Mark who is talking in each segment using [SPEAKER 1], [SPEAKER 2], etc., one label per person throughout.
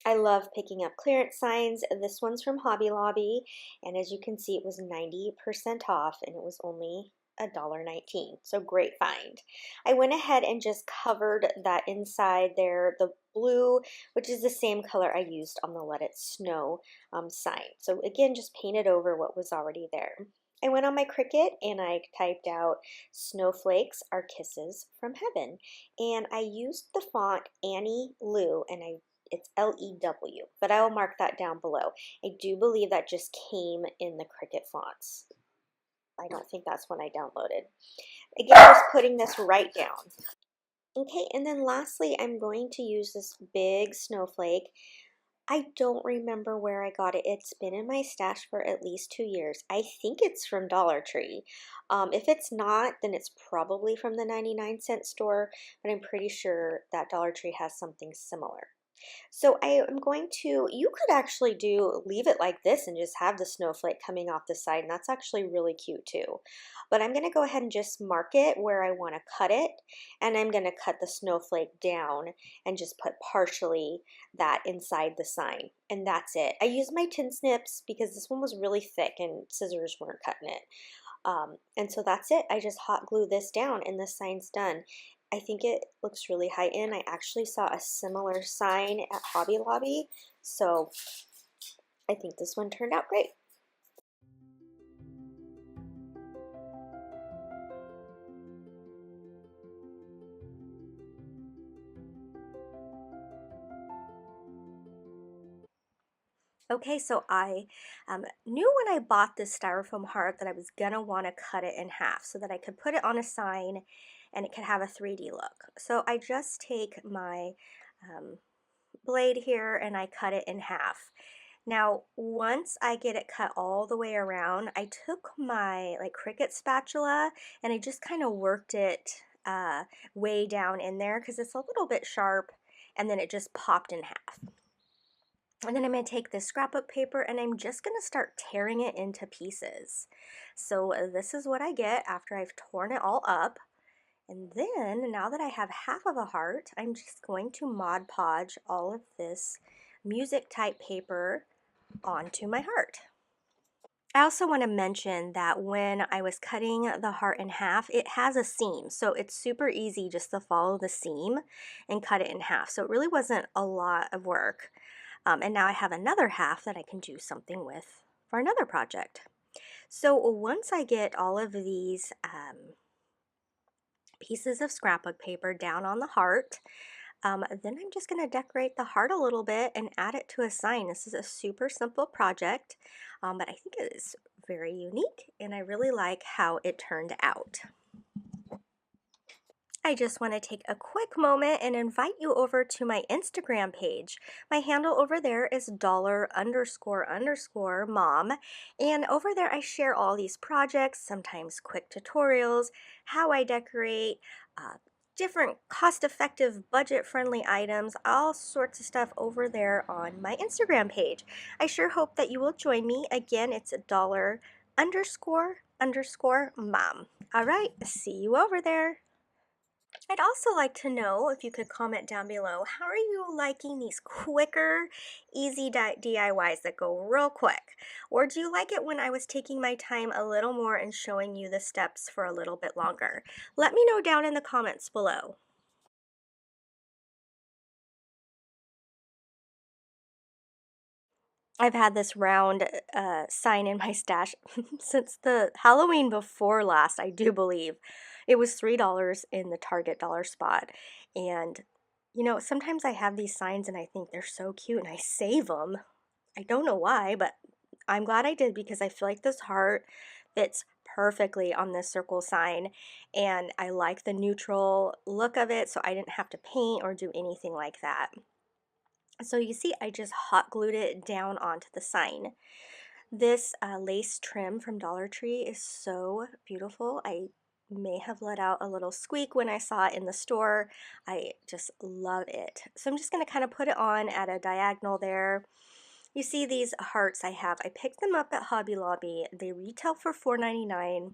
[SPEAKER 1] I love picking up clearance signs. This one's from Hobby Lobby, and as you can see, it was 90% off, and it was only $1.19. So great find. I went ahead and just covered that inside there, the blue, which is the same color I used on the Let It Snow sign. So again, just painted over what was already there. I went on my Cricut and I typed out "Snowflakes are kisses from heaven," and I used the font Annie Lou, and it's Lew, but I will mark that down below. I do believe that just came in the Cricut fonts. I don't think that's when I downloaded. Again, just putting this right down. Okay, and then lastly, I'm going to use this big snowflake. I don't remember where I got it. It's been in my stash for at least 2 years. I think it's from Dollar Tree. If it's not, then it's probably from the 99-cent store, but I'm pretty sure that Dollar Tree has something similar. So I am going to, you could actually leave it like this and just have the snowflake coming off the side, and that's actually really cute too. But I'm going to go ahead and just mark it where I want to cut it, and I'm going to cut the snowflake down and just put partially that inside the sign, and that's it. I used my tin snips because this one was really thick and scissors weren't cutting it. And so that's it. I just hot glue this down and the sign's done. I think it looks really high end. I actually saw a similar sign at Hobby Lobby, so I think this one turned out great. Okay, so I knew when I bought this styrofoam heart that I was gonna want to cut it in half so that I could put it on a sign and it could have a 3D look. So I just take my blade here and I cut it in half. Now, once I get it cut all the way around, I took my Cricut spatula and I just kind of worked it way down in there because it's a little bit sharp, and then it just popped in half. And then I'm going to take this scrapbook paper and I'm just going to start tearing it into pieces. So this is what I get after I've torn it all up. And then, now that I have half of a heart, I'm just going to Mod Podge all of this music type paper onto my heart. I also want to mention that when I was cutting the heart in half, it has a seam, so it's super easy just to follow the seam and cut it in half. So it really wasn't a lot of work. And now I have another half that I can do something with for another project. So once I get all of these pieces of scrapbook paper down on the heart, then I'm just going to decorate the heart a little bit and add it to a sign. This is a super simple project, but I think it is very unique and I really like how it turned out. I just want to take a quick moment and invite you over to my Instagram page. My handle over there is $__mom, and over there I share all these projects, sometimes quick tutorials, how I decorate, different cost-effective, budget-friendly items, all sorts of stuff over there on my Instagram page. I sure hope that you will join me. Again, it's $__mom. All right, see you over there. I'd also like to know if you could comment down below, how are you liking these quicker, easy DIYs that go real quick? Or do you like it when I was taking my time a little more and showing you the steps for a little bit longer? Let me know down in the comments below. I've had this round sign in my stash since the Halloween before last, I do believe. It was $3 in the Target dollar spot. And, you know, sometimes I have these signs and I think they're so cute and I save them. I don't know why, but I'm glad I did because I feel like this heart fits perfectly on this circle sign. And I like the neutral look of it, so I didn't have to paint or do anything like that. So you see, I just hot glued it down onto the sign. This lace trim from Dollar Tree is so beautiful. I may have let out a little squeak when I saw it in the store. I just love it. So I'm just going to kind of put it on at a diagonal there. You see these hearts I have. I picked them up at Hobby Lobby. They retail for $4.99.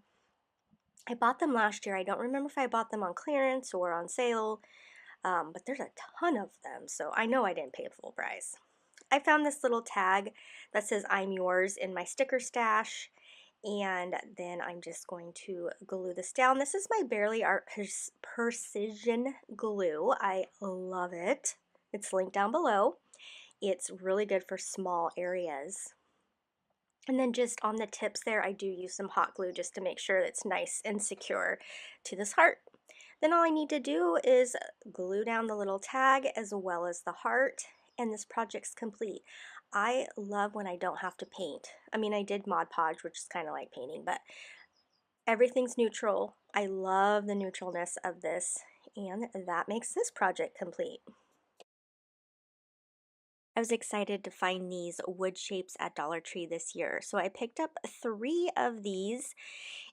[SPEAKER 1] I bought them last year. I don't remember if I bought them on clearance or on sale. But there's a ton of them, so I know I didn't pay full price. I found this little tag that says I'm yours in my sticker stash, and then I'm just going to glue this down. This is my Barely Art Precision glue. I love it. It's linked down below. It's really good for small areas. And then just on the tips there, I do use some hot glue just to make sure it's nice and secure to this heart. Then all I need to do is glue down the little tag as well as the heart, and this project's complete. I love when I don't have to paint. I mean, I did Mod Podge, which is kind of like painting, but everything's neutral. I love the neutralness of this, and that makes this project complete. I was excited to find these wood shapes at Dollar Tree this year. So I picked up 3 of these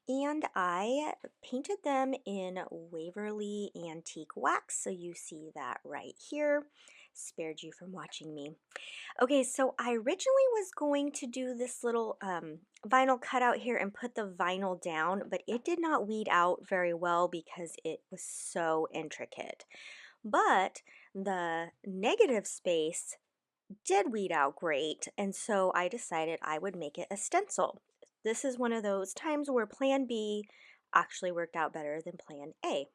[SPEAKER 1] and I painted them in Waverly Antique Wax. So you see that right here. Spared you from watching me. Okay, so I originally was going to do this little vinyl cutout here and put the vinyl down, but it did not weed out very well because it was so intricate. But the negative space did weed out great, and so I decided I would make it a stencil. This is one of those times where plan B actually worked out better than plan A.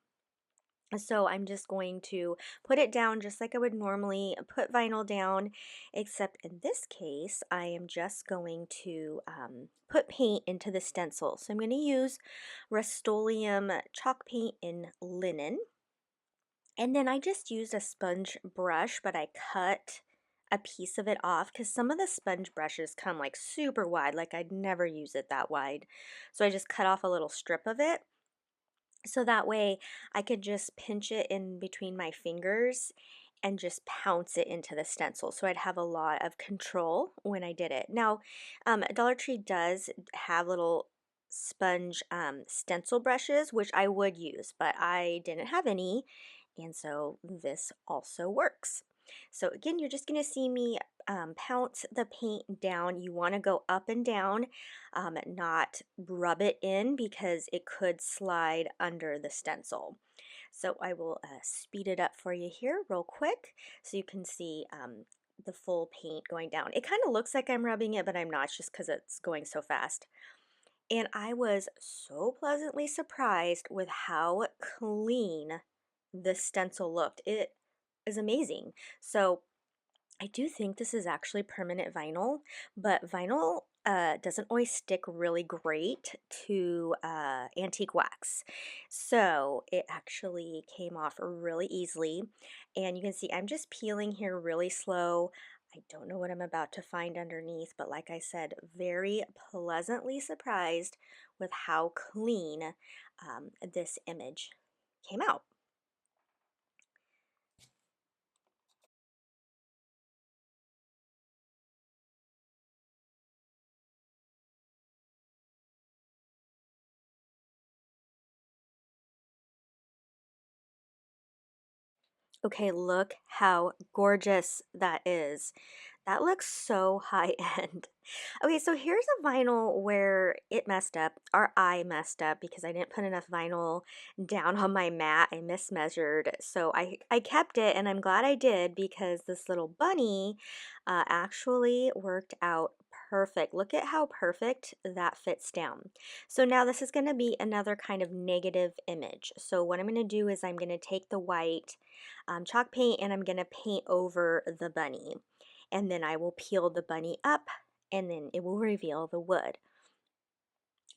[SPEAKER 1] So I'm just going to put it down just like I would normally put vinyl down, except in this case I am just going to put paint into the stencil. So I'm going to use Rust-Oleum chalk paint in linen, and then I just used a sponge brush, but I cut a piece of it off because some of the sponge brushes come like super wide, like I'd never use it that wide. So I just cut off a little strip of it. So that way I could just pinch it in between my fingers and just pounce it into the stencil. So I'd have a lot of control when I did it. Now, Dollar Tree does have little sponge stencil brushes, which I would use, but I didn't have any, and so this also works. So again, you're just going to see me pounce the paint down. You want to go up and down, not rub it in because it could slide under the stencil. So I will speed it up for you here real quick so you can see the full paint going down. It kind of looks like I'm rubbing it, but I'm not, just because it's going so fast. And I was so pleasantly surprised with how clean the stencil looked. It is amazing. So I do think this is actually permanent vinyl, but vinyl doesn't always stick really great to antique wax. So it actually came off really easily. And you can see I'm just peeling here really slow. I don't know what I'm about to find underneath, but like I said, very pleasantly surprised with how clean this image came out. Okay, look how gorgeous that is. That looks so high end. Okay, so here's a vinyl where it messed up, or I messed up because I didn't put enough vinyl down on my mat. I mismeasured. So I kept it, and I'm glad I did because this little bunny actually worked out perfect. Look at how perfect that fits down. So now this is going to be another kind of negative image. So what I'm going to do is I'm going to take the white chalk paint and I'm going to paint over the bunny. And then I will peel the bunny up and then it will reveal the wood.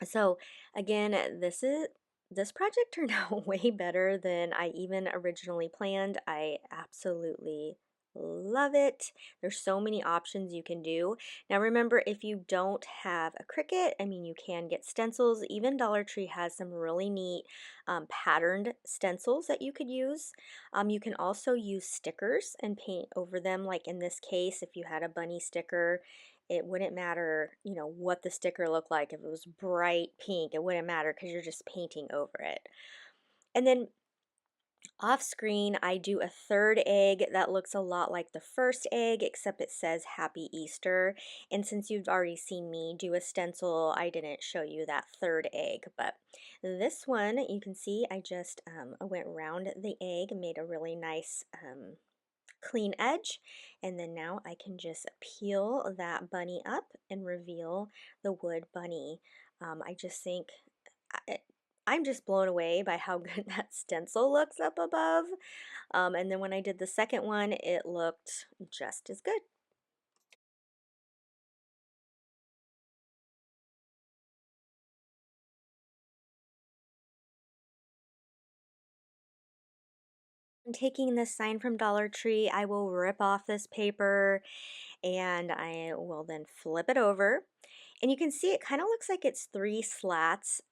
[SPEAKER 1] So again, this project turned out way better than I even originally planned. I absolutely love it. There's so many options you can do. Now remember, if you don't have a Cricut, I mean, you can get stencils. Even Dollar Tree has some really neat patterned stencils that you could use. You can also use stickers and paint over them. Like in this case, if you had a bunny sticker, it wouldn't matter, you know, what the sticker looked like. If it was bright pink, it wouldn't matter because you're just painting over it. And then off screen, I do a third egg that looks a lot like the first egg, except it says Happy Easter. And since you've already seen me do a stencil, I didn't show you that third egg. But this one, you can see I just went around the egg and made a really nice clean edge. And then now I can just peel that bunny up and reveal the wood bunny. I just think I'm just blown away by how good that stencil looks up above. And then when I did the second one, it looked just as good. I'm taking this sign from Dollar Tree. I will rip off this paper and I will then flip it over. And you can see it kind of looks like it's three slats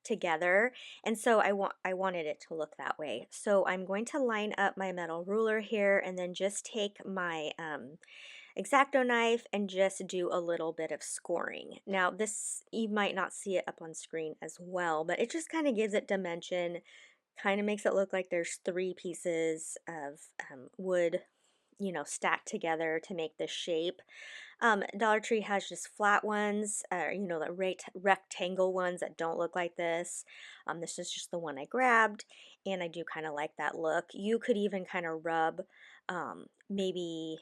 [SPEAKER 1] together. And so I wanted it to look that way. So I'm going to line up my metal ruler here and then just take my X-Acto knife and just do a little bit of scoring. Now this, you might not see it up on screen as well, but it just kind of gives it dimension, kind of makes it look like there's three pieces of wood, you know, stacked together to make this shape. Dollar Tree has just flat ones, you know, the rectangle ones that don't look like this. This is just the one I grabbed, and I do kind of like that look. You could even kind of rub maybe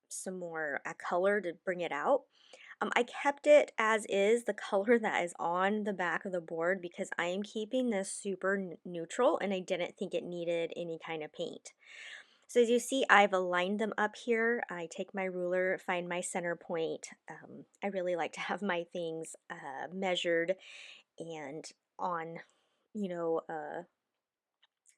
[SPEAKER 1] some more color to bring it out. I kept it as is, the color that is on the back of the board, because I am keeping this super neutral and I didn't think it needed any kind of paint. So as you see, I've aligned them up here. I take my ruler, find my center point. I really like to have my things measured and on, you know,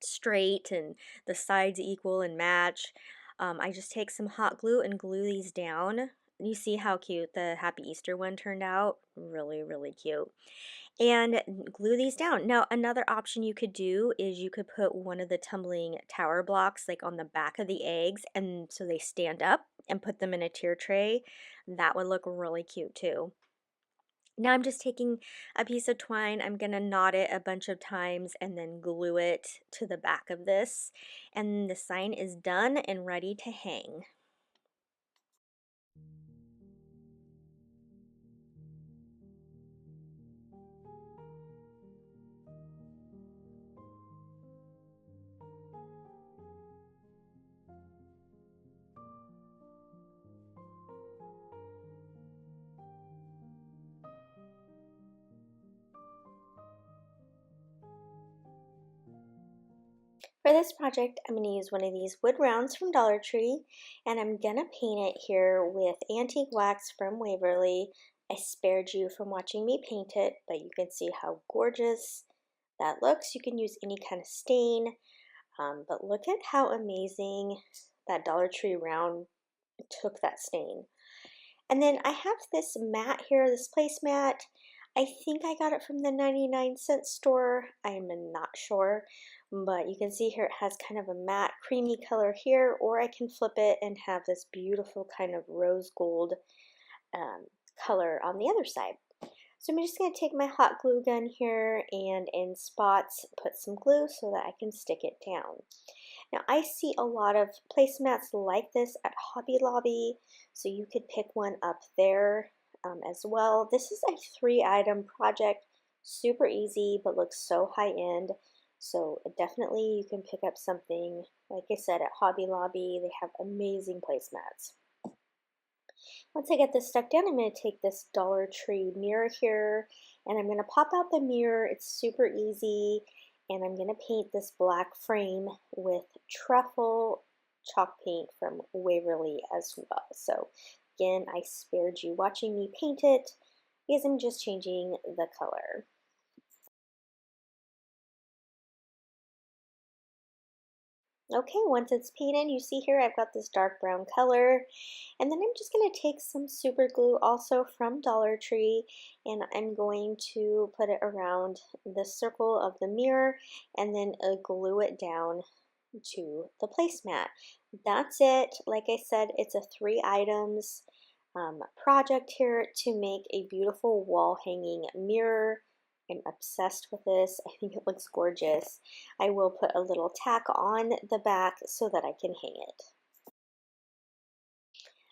[SPEAKER 1] straight and the sides equal and match. I just take some hot glue and glue these down. You see how cute the Happy Easter one turned out? Really, really cute. And glue these down. Now, another option you could do is you could put one of the tumbling tower blocks like on the back of the eggs, and so they stand up, and put them in a tier tray. That would look really cute too. Now I'm just taking a piece of twine, I'm going to knot it a bunch of times and then glue it to the back of this. And the sign is done and ready to hang. For this project, I'm going to use one of these wood rounds from Dollar Tree, and I'm going to paint it here with antique wax from Waverly. I spared you from watching me paint it, but you can see how gorgeous that looks. You can use any kind of stain, but look at how amazing that Dollar Tree round took that stain. And then I have this mat here, this placemat. I think I got it from the 99-cent store. I'm not sure, but you can see here it has kind of a matte creamy color here, or I can flip it and have this beautiful kind of rose gold color on the other side. So I'm just going to take my hot glue gun here and in spots put some glue so that I can stick it down. Now I see a lot of placemats like this at Hobby Lobby, so you could pick one up there as well. This is a 3-item project, super easy but looks so high-end, so definitely you can pick up something, like I said, at Hobby Lobby. They have amazing placemats. Once I get this stuck down, I'm going to take this Dollar Tree mirror here and I'm going to pop out the mirror. It's super easy, and I'm going to paint this black frame with truffle chalk paint from Waverly as well. So again, I spared you watching me paint it because I'm just changing the color. Okay, once it's painted, you see here I've got this dark brown color, and then I'm just going to take some super glue also from Dollar Tree, and I'm going to put it around the circle of the mirror and then glue it down to the placemat. That's it. Like I said, it's a 3 items project here to make a beautiful wall hanging mirror. I'm obsessed with this. I think it looks gorgeous. I will put a little tack on the back so that I can hang it.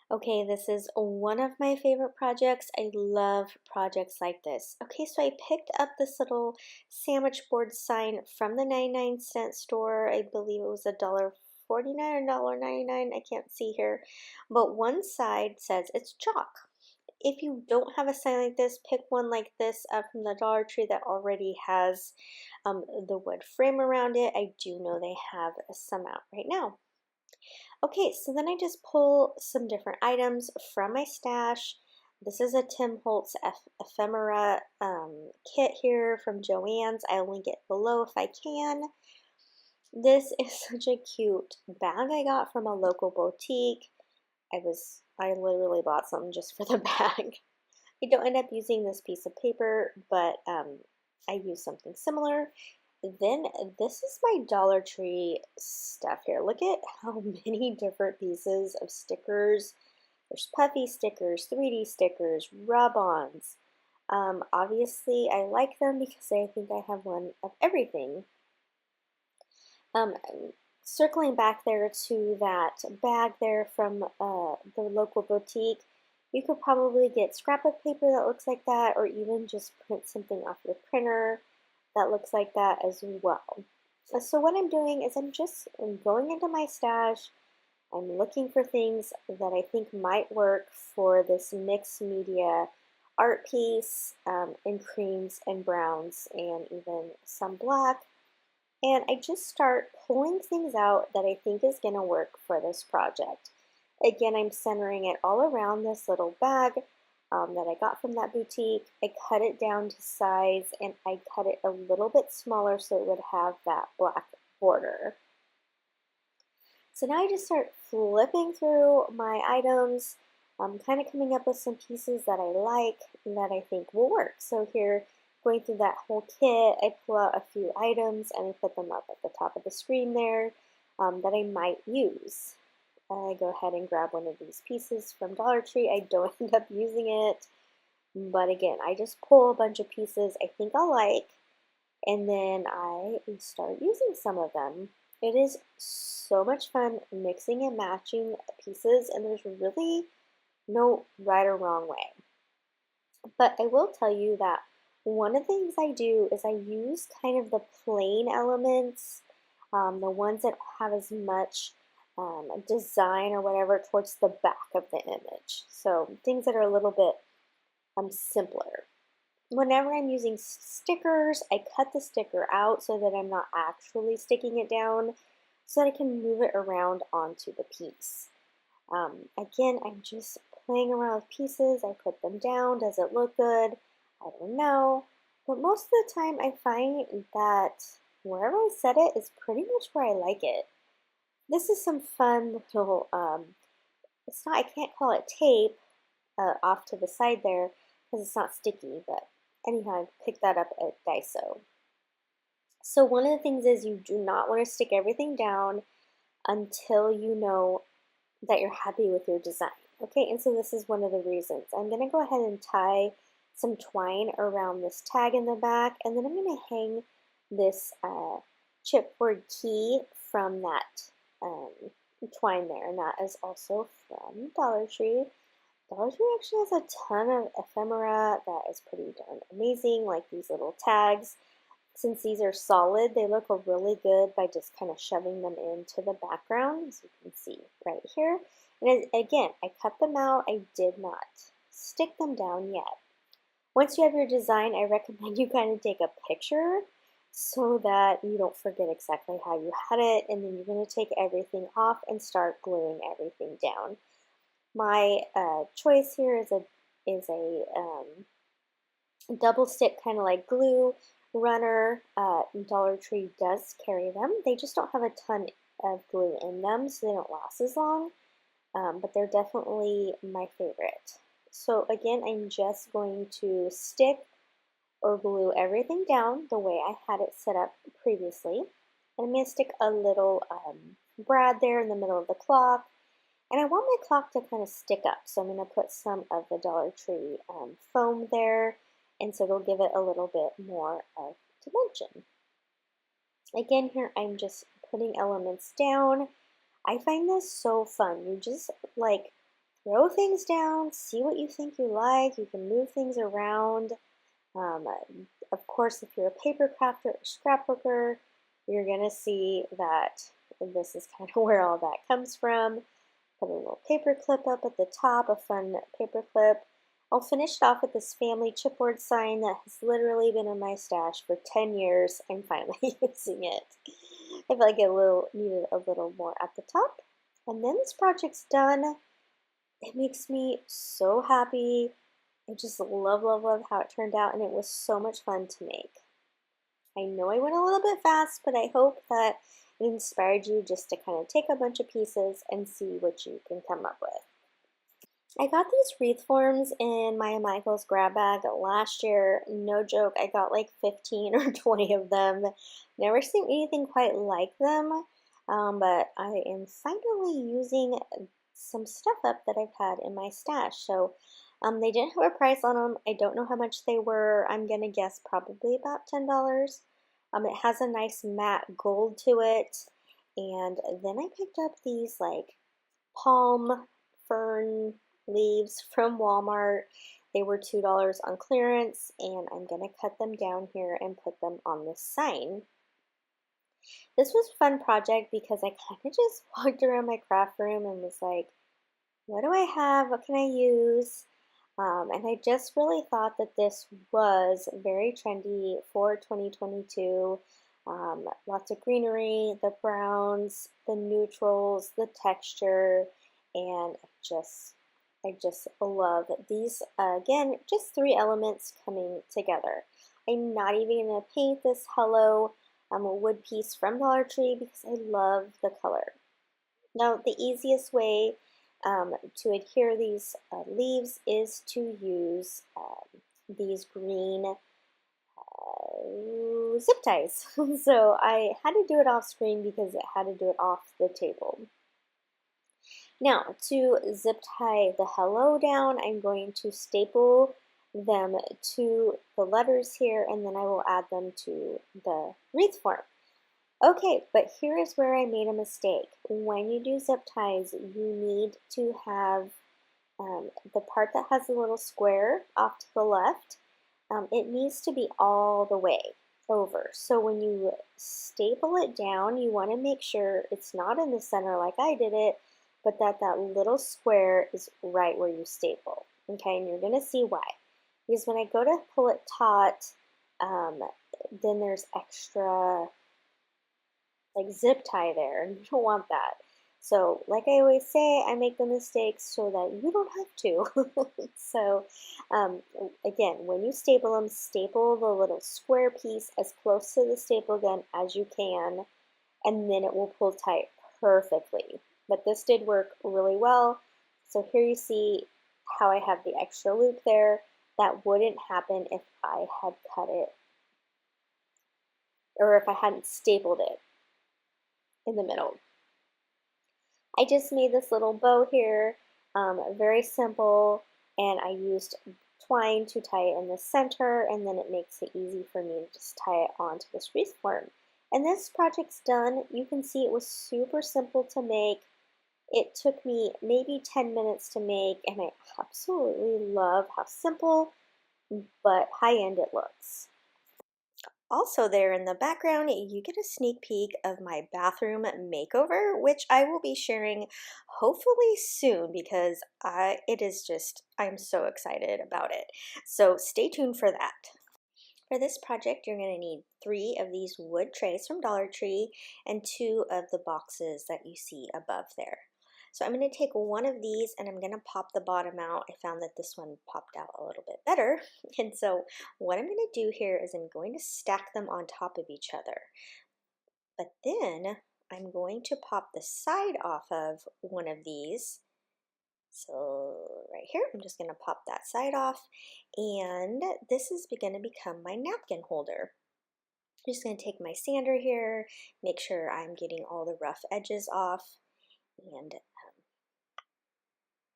[SPEAKER 1] Okay, this is one of my favorite projects. I love projects like this. Okay, so I picked up this little sandwich board sign from the 99-cent store. I believe it was $49 or $1.99, I can't see here, but one side says it's chalk. If you don't have a sign like this, pick one like this up from the Dollar Tree that already has the wood frame around it. I do know they have some out right now. Okay, so then I just pull some different items from my stash. This is a Tim Holtz ephemera kit here from Joann's. I'll link it below if I can. This is such a cute bag I got from a local boutique. I literally bought something just for the bag. I don't end up using this piece of paper, but I use something similar. Then this is my Dollar Tree stuff here. Look at how many different pieces of stickers. There's puffy stickers, 3D stickers, rub-ons. Obviously, I like them because I think I have one of everything. Um, Circling back there to that bag there from the local boutique, you could probably get scrapbook paper that looks like that, or even just print something off your printer that looks like that as well. So what I'm doing is I'm going into my stash. I'm looking for things that I think might work for this mixed media art piece in creams and browns and even some black. And I just start pulling things out that I think is going to work for this project. Again, I'm centering it all around this little bag that I got from that boutique. I cut it down to size and I cut it a little bit smaller so it would have that black border. So now I just start flipping through my items, kind of coming up with some pieces that I like and that I think will work. So here, going through that whole kit, I pull out a few items and I put them up at the top of the screen there that I might use. I go ahead and grab one of these pieces from Dollar Tree. I don't end up using it, but again, I just pull a bunch of pieces I think I'll like, and then I start using some of them. It is so much fun mixing and matching pieces, and there's really no right or wrong way. But I will tell you that one of the things I do is I use kind of the plain elements, the ones that have as much design or whatever towards the back of the image. So things that are a little bit simpler. Whenever I'm using stickers, I cut the sticker out so that I'm not actually sticking it down so that I can move it around onto the piece. Again, I'm just playing around with pieces. I put them down. Does it look good? I don't know. But most of the time I find that wherever I set it is pretty much where I like it. This is some fun little, I can't call it tape off to the side there because it's not sticky, but anyhow, I picked that up at Daiso. So one of the things is you do not want to stick everything down until you know that you're happy with your design. Okay, and so this is one of the reasons. I'm going to go ahead and tie some twine around this tag in the back, and then I'm going to hang this chipboard key from that twine there, and that is also from Dollar Tree. Dollar Tree actually has a ton of ephemera that is pretty darn amazing, like these little tags. Since these are solid, they look really good by just kind of shoving them into the background, as you can see right here. And again, I cut them out. I did not stick them down yet. Once you have your design, I recommend you kind of take a picture so that you don't forget exactly how you had it, and then you're going to take everything off and start gluing everything down. My choice here is a double stick kind of like glue runner. Dollar Tree does carry them. They just don't have a ton of glue in them, so they don't last as long, but they're definitely my favorite. So again, I'm just going to stick or glue everything down the way I had it set up previously. And I'm going to stick a little brad there in the middle of the clock. And I want my clock to kind of stick up, so I'm going to put some of the Dollar Tree foam there, and so it'll give it a little bit more of dimension. Again, here I'm just putting elements down. I find this so fun. You just like throw things down, see what you think you like. You can move things around. Of course, if you're a paper crafter or scrapbooker, you're going to see that this is kind of where all that comes from. Put a little paper clip up at the top, a fun paper clip. I'll finish it off with this family chipboard sign that has literally been in my stash for 10 years. I'm finally using it. I feel like it needed a little more at the top. And then this project's done. It makes me so happy. I just love, love, love how it turned out, and it was so much fun to make. I know I went a little bit fast, but I hope that it inspired you just to kind of take a bunch of pieces and see what you can come up with. I got these wreath forms in my Michael's grab bag last year. No joke, I got like 15 or 20 of them. Never seen anything quite like them, but I am finally using some stuff up that I've had in my stash. So they didn't have a price on them. I don't know how much they were. I'm gonna guess probably about $10. It has a nice matte gold to it. And then I picked up these like palm fern leaves from Walmart. They were $2 on clearance, and I'm gonna cut them down here and put them on this sign. This was a fun project because I kind of just walked around my craft room and was like, what do I have? What can I use? And I just really thought that this was very trendy for 2022. Lots of greenery, the browns, the neutrals, the texture, and I just love these. Again, just 3 elements coming together. I'm not even going to paint this hello wood piece from Dollar Tree because I love the color. Now, the easiest way to adhere these leaves is to use these green zip ties. So I had to do it off screen because it had to do it off the table. Now, to zip tie the hello down, I'm going to staple them to the letters here, and then I will add them to the wreath form. Okay, but here is where I made a mistake. When you do zip ties, you need to have the part that has a little square off to the left. It needs to be all the way over. So when you staple it down, you want to make sure it's not in the center like I did it, but that little square is right where you staple. Okay, and you're going to see why. Because when I go to pull it taut, then there's extra like zip tie there, and you don't want that. So like I always say, I make the mistakes so that you don't have to. So again, when you staple them, staple the little square piece as close to the staple gun as you can, and then it will pull tight perfectly. But this did work really well. So here you see how I have the extra loop there. That wouldn't happen if I had cut it, or if I hadn't stapled it in the middle. I just made this little bow here, very simple, and I used twine to tie it in the center, and then it makes it easy for me to just tie it onto this wreath form. And this project's done. You can see it was super simple to make. It took me maybe 10 minutes to make, and I absolutely love how simple but high-end it looks. Also there in the background, you get a sneak peek of my bathroom makeover, which I will be sharing hopefully soon because I'm so excited about it. So stay tuned for that. For this project, you're going to need 3 of these wood trays from Dollar Tree and 2 of the boxes that you see above there. So I'm going to take one of these and I'm going to pop the bottom out. I found that this one popped out a little bit better. And so what I'm going to do here is I'm going to stack them on top of each other. But then I'm going to pop the side off of one of these. So right here, I'm just going to pop that side off. And this is going to become my napkin holder. I'm just going to take my sander here, make sure I'm getting all the rough edges off. And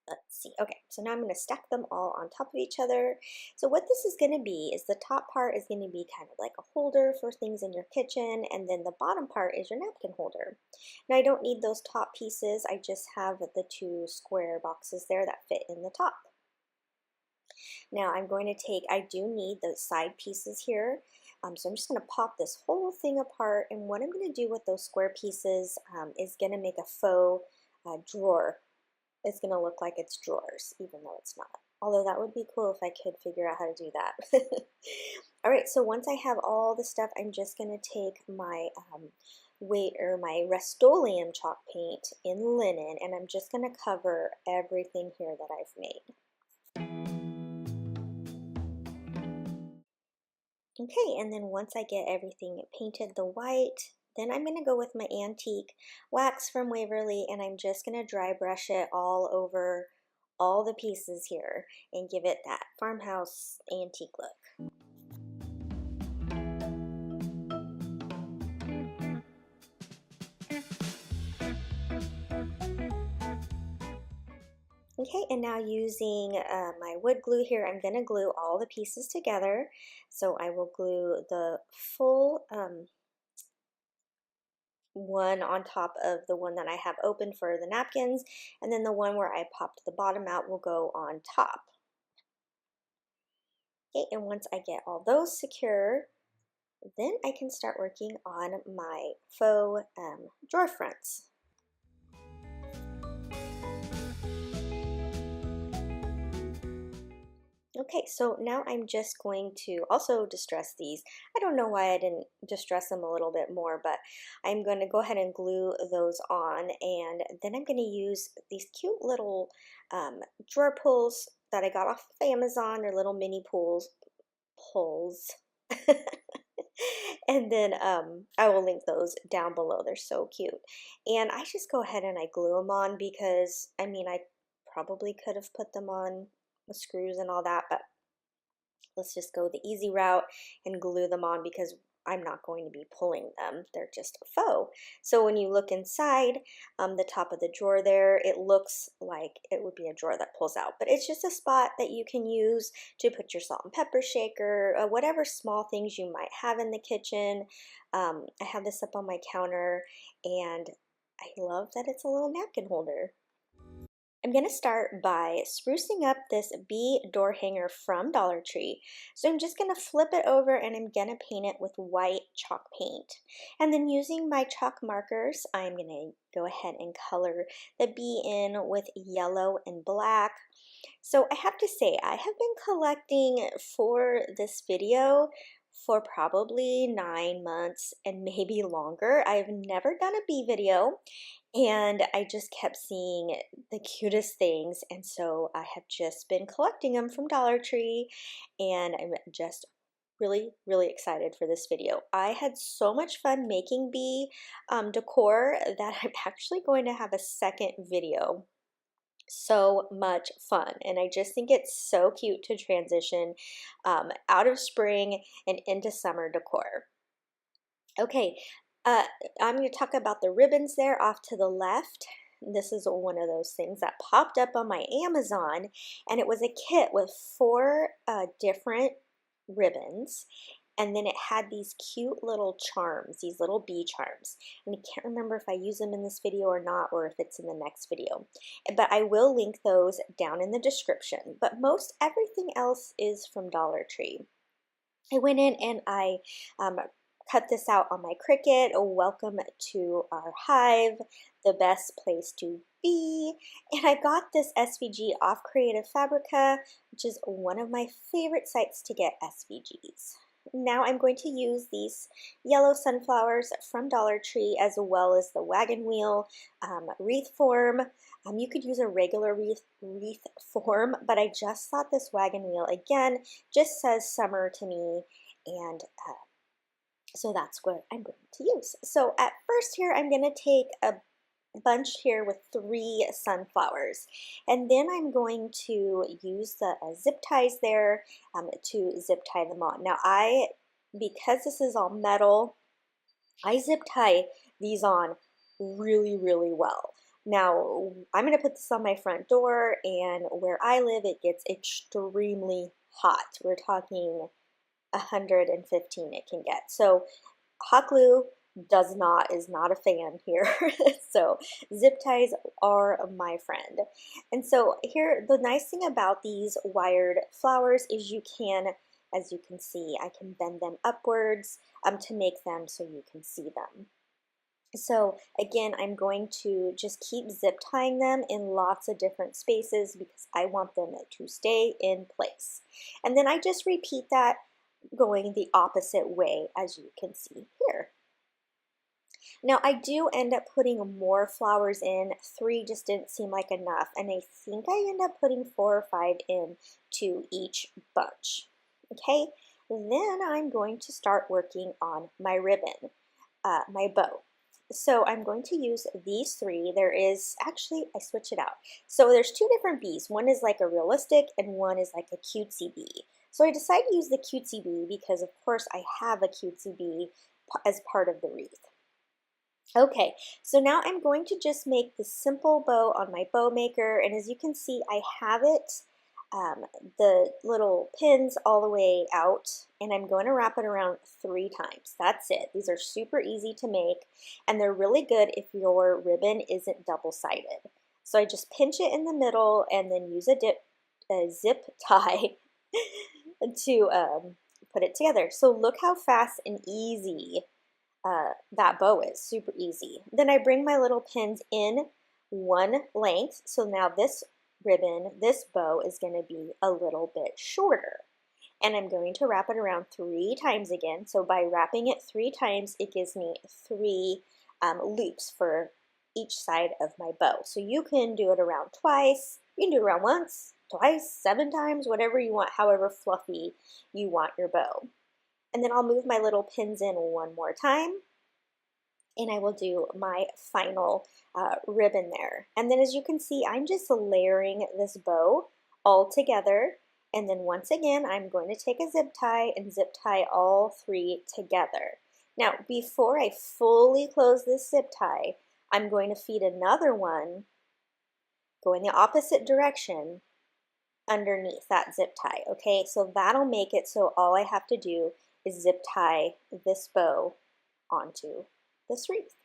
[SPEAKER 1] let's see. Okay, so now I'm going to stack them all on top of each other. So what this is going to be is the top part is going to be kind of like a holder for things in your kitchen, and then the bottom part is your napkin holder. Now I don't need those top pieces. I just have the 2 square boxes there that fit in the top. Now I'm going to take, I do need the side pieces here. So I'm just going to pop this whole thing apart, and what I'm going to do with those square pieces is going to make a faux drawer. It's going to look like it's drawers, even though it's not. Although that would be cool if I could figure out how to do that. All right, so once I have all the stuff, I'm just going to take my my Rust-Oleum chalk paint in linen, and I'm just going to cover everything here that I've made. Okay, and then once I get everything painted the white, then I'm going to go with my antique wax from Waverly, and I'm just going to dry brush it all over all the pieces here and give it that farmhouse antique look. Okay, and now using my wood glue here, I'm going to glue all the pieces together. So I will glue the full one on top of the one that I have open for the napkins, and then the one where I popped the bottom out will go on top. Okay, and once I get all those secure, then I can start working on my faux drawer fronts. Okay, so now I'm just going to also distress these. I don't know why I didn't distress them a little bit more, but I'm going to go ahead and glue those on, and then I'm going to use these cute little drawer pulls that I got off of Amazon. They're little mini pulls. And then I will link those down below. They're so cute. And I just go ahead and I glue them on because, I mean, I probably could have put them on with screws and all that, but let's just go the easy route and glue them on because I'm not going to be pulling them. They're just faux. So when you look inside the top of the drawer there, it looks like it would be a drawer that pulls out, but it's just a spot that you can use to put your salt and pepper shaker, whatever small things you might have in the kitchen. I have this up on my counter, and I love that it's a little napkin holder. I'm going to start by sprucing up this bee door hanger from Dollar Tree. So I'm just going to flip it over and I'm going to paint it with white chalk paint. And then using my chalk markers, I'm going to go ahead and color the bee in with yellow and black. So I have to say, I have been collecting for this video for probably 9 months and maybe longer. I've never done a bee video, and I just kept seeing the cutest things, and so I have just been collecting them from Dollar Tree, and I'm just really, really excited for this video. I had so much fun making bee decor that I'm actually going to have a second video. So much fun, and I just think it's so cute to transition out of spring and into summer decor. Okay, I'm going to talk about the ribbons there off to the left. This is one of those things that popped up on my Amazon, and it was a kit with 4 different ribbons, and then it had these cute little charms, these little bee charms. And I can't remember if I use them in this video or not, or if it's in the next video. But I will link those down in the description. But most everything else is from Dollar Tree. I went in and I cut this out on my Cricut. Welcome to our hive, the best place to be. And I got this SVG off Creative Fabrica, which is one of my favorite sites to get SVGs. Now I'm going to use these yellow sunflowers from Dollar Tree, as well as the wagon wheel wreath form. You could use a regular wreath form, but I just thought this wagon wheel, again, just says summer to me, and so that's what I'm going to use. So at first here, I'm going to take a bunch here with 3 sunflowers, and then I'm going to use the zip ties there to zip tie them on. Now because this is all metal, I zip tie these on really, really well. Now I'm going to put this on my front door, and where I live it gets extremely hot. We're talking 115 it can get. So hot glue is not a fan here. So zip ties are my friend. And so here, the nice thing about these wired flowers is you can As you can see, I can bend them upwards to make them so you can see them. So again, I'm going to just keep zip tying them in lots of different spaces because I want them to stay in place. And then I just repeat that going the opposite way, as you can see here. Now I do end up putting more flowers in. 3 just didn't seem like enough, and I think I end up putting 4 or 5 in to each bunch. Okay, then I'm going to start working on my ribbon, my bow. So I'm going to use these 3. There is, actually, I switch it out. So there's 2 different bees. One is like a realistic and one is like a cutesy bee. So I decided to use the cutesy bee because of course I have a cutesy bee as part of the wreath. Okay, so now I'm going to just make the simple bow on my bow maker, and as you can see, I have it, the little pins all the way out, and I'm going to wrap it around 3 times. That's it. These are super easy to make, and they're really good if your ribbon isn't double-sided. So I just pinch it in the middle and then use a zip tie to put it together. So look how fast and easy that bow is, super easy. Then I bring my little pins in one length, so now this ribbon, this bow is going to be a little bit shorter. And I'm going to wrap it around 3 times again. So by wrapping it 3 times, it gives me 3 loops for each side of my bow. So you can do it around twice, you can do it around once, twice, 7 times, whatever you want, however fluffy you want your bow. And then I'll move my little pins in one more time, and I will do my final ribbon there. And then as you can see, I'm just layering this bow all together. And then once again, I'm going to take a zip tie and zip tie all 3 together. Now, before I fully close this zip tie, I'm going to feed another one, going the opposite direction, underneath that zip tie. Okay, so that'll make it so all I have to do is zip tie this bow onto this wreath.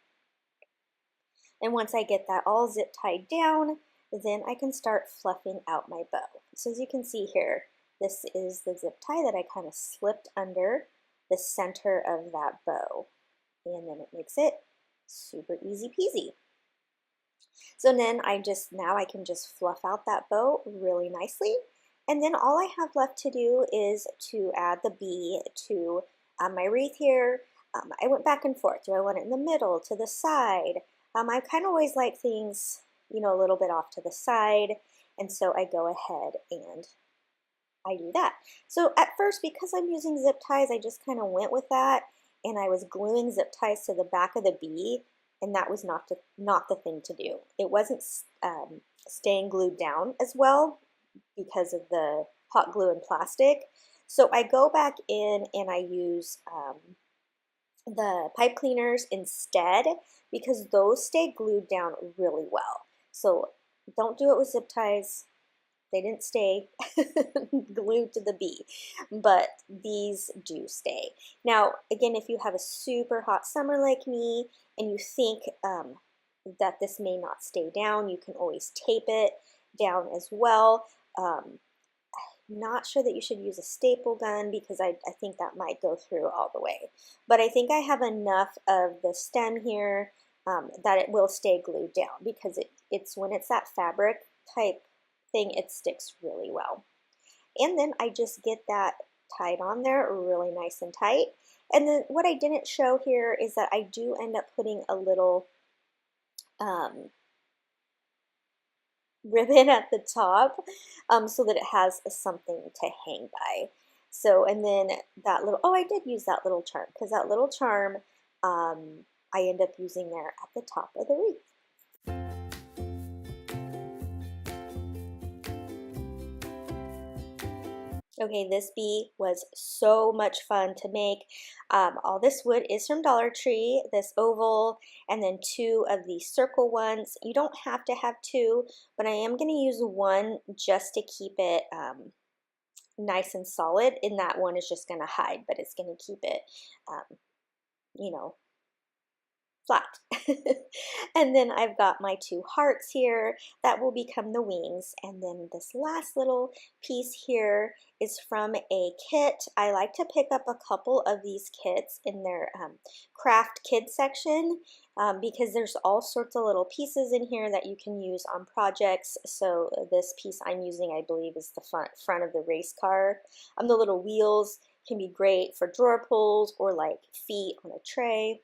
[SPEAKER 1] And once I get that all zip tied down, then I can start fluffing out my bow. So as you can see here, this is the zip tie that I kind of slipped under the center of that bow. And then it makes it super easy peasy. So then now I can just fluff out that bow really nicely. And then all I have left to do is to add the bee to my wreath here. I went back and forth. Do I want it in the middle, to the side? I kind of always like things, you know, a little bit off to the side. And so I go ahead and I do that. So at first, because I'm using zip ties, I just kind of went with that. And I was gluing zip ties to the back of the bee. And that was not the thing to do. It wasn't staying glued down as well because of the hot glue and plastic. So I go back in and I use the pipe cleaners instead because those stay glued down really well. So don't do it with zip ties. They didn't stay glued to the bee, but these do stay. Now, again, if you have a super hot summer like me and you think that this may not stay down, you can always tape it down as well. Not sure that you should use a staple gun because I think that might go through all the way. But I think I have enough of the stem here that it will stay glued down because it's when it's that fabric type thing, it sticks really well. And then I just get that tied on there really nice and tight. And then what I didn't show here is that I do end up putting a little ribbon at the top so that it has something to hang by. So, and then that little, oh, I did use that little charm because that little charm I end up using there at the top of the wreath. Okay, this bee was so much fun to make. All this wood is from Dollar Tree, this oval, and then 2 of these circle ones. You don't have to have 2, but I am going to use 1 just to keep it nice and solid, and that one is just going to hide, but it's going to keep it, you know, flat. And then I've got my two hearts here that will become the wings. And then this last little piece here is from a kit. I like to pick up a couple of these kits in their craft kid section because there's all sorts of little pieces in here that you can use on projects. So this piece I'm using, I believe, is the front of the race car. The little wheels can be great for drawer pulls or like feet on a tray.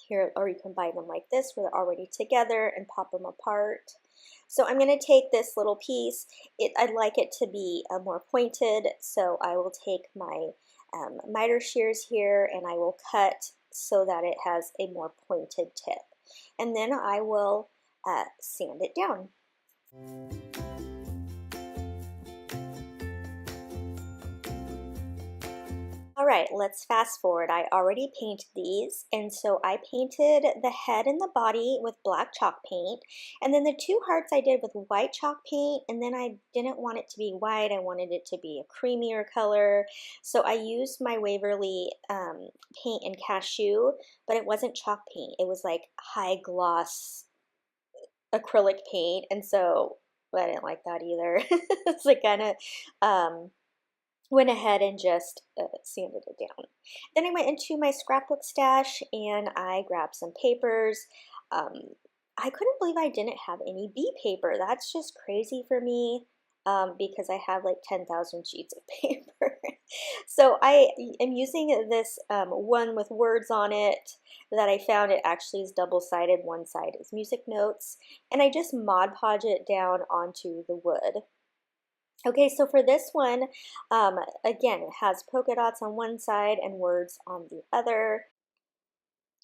[SPEAKER 1] Here, or you can buy them like this where they're already together and pop them apart. So I'm going to take this little piece. I'd like it to be more pointed, so I will take my miter shears here and I will cut so that it has a more pointed tip. And then I will sand it down. All right, let's fast forward. I already painted these, and so I painted the head and the body with black chalk paint, and then the two hearts I did with white chalk paint, and then I didn't want it to be white. I wanted it to be a creamier color, so I used my Waverly paint and cashew, but it wasn't chalk paint. It was like high gloss acrylic paint, and so I didn't like that either. It's like kind of went ahead and just sanded it down. Then I went into my scrapbook stash and I grabbed some papers. I couldn't believe I didn't have any bee paper. That's just crazy for me because I have like 10,000 sheets of paper. So I am using this one with words on it that I found. It actually is double-sided. One side is music notes. And I just Mod Podge it down onto the wood. Okay, so for this one, again, it has polka dots on one side and words on the other.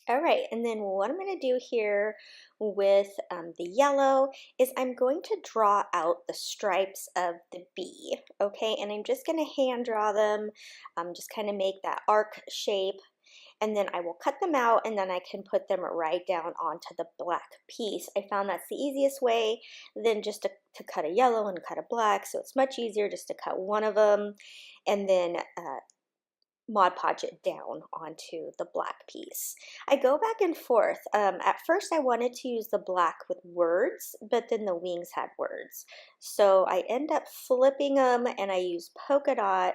[SPEAKER 1] All right, and then what I'm going to do here with the yellow is I'm going to draw out the stripes of the bee, okay? And I'm just going to hand draw them, just kind of make that arc shape. And then I will cut them out and then I can put them right down onto the black piece. I found that's the easiest way than just to cut a yellow and cut a black. So it's much easier just to cut one of them and then Mod Podge it down onto the black piece. I go back and forth. At first I wanted to use the black with words, but then the wings had words. So I end up flipping them and I use polka dot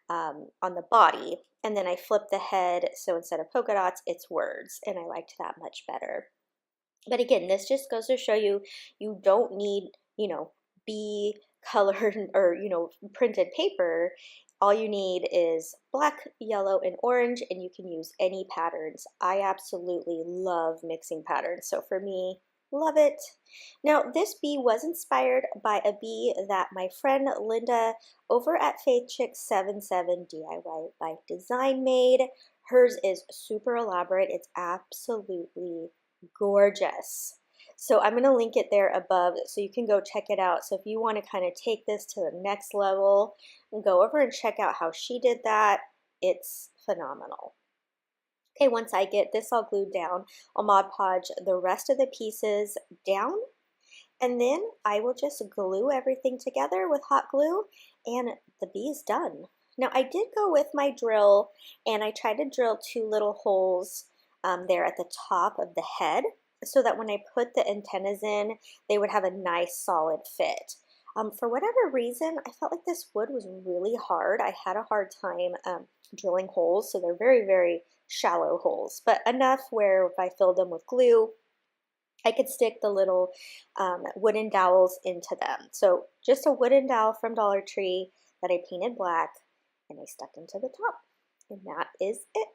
[SPEAKER 1] on the body, and then I flip the head, so instead of polka dots, it's words, and I liked that much better. But again, this just goes to show you, you don't need, bee colored or, printed paper. All you need is black, yellow, and orange, and you can use any patterns. I absolutely love mixing patterns, so for me, love it. Now, this bee was inspired by a bee that my friend Linda over at FaithChick77 DIY by Design made. Hers is super elaborate. It's absolutely gorgeous. So I'm going to link it there above so you can go check it out. So if you want to kind of take this to the next level, go over and check out how she did that. It's phenomenal. Okay, once I get this all glued down, I'll Mod Podge the rest of the pieces down, and then I will just glue everything together with hot glue, and the bee is done. Now, I did go with my drill, and I tried to drill two little holes there at the top of the head, so that when I put the antennas in, they would have a nice solid fit. For whatever reason, I felt like this wood was really hard. I had a hard time drilling holes, so they're very, very shallow holes, but enough where if I filled them with glue, I could stick the little wooden dowels into them. So just a wooden dowel from Dollar Tree that I painted black and I stuck into the top, and that is it.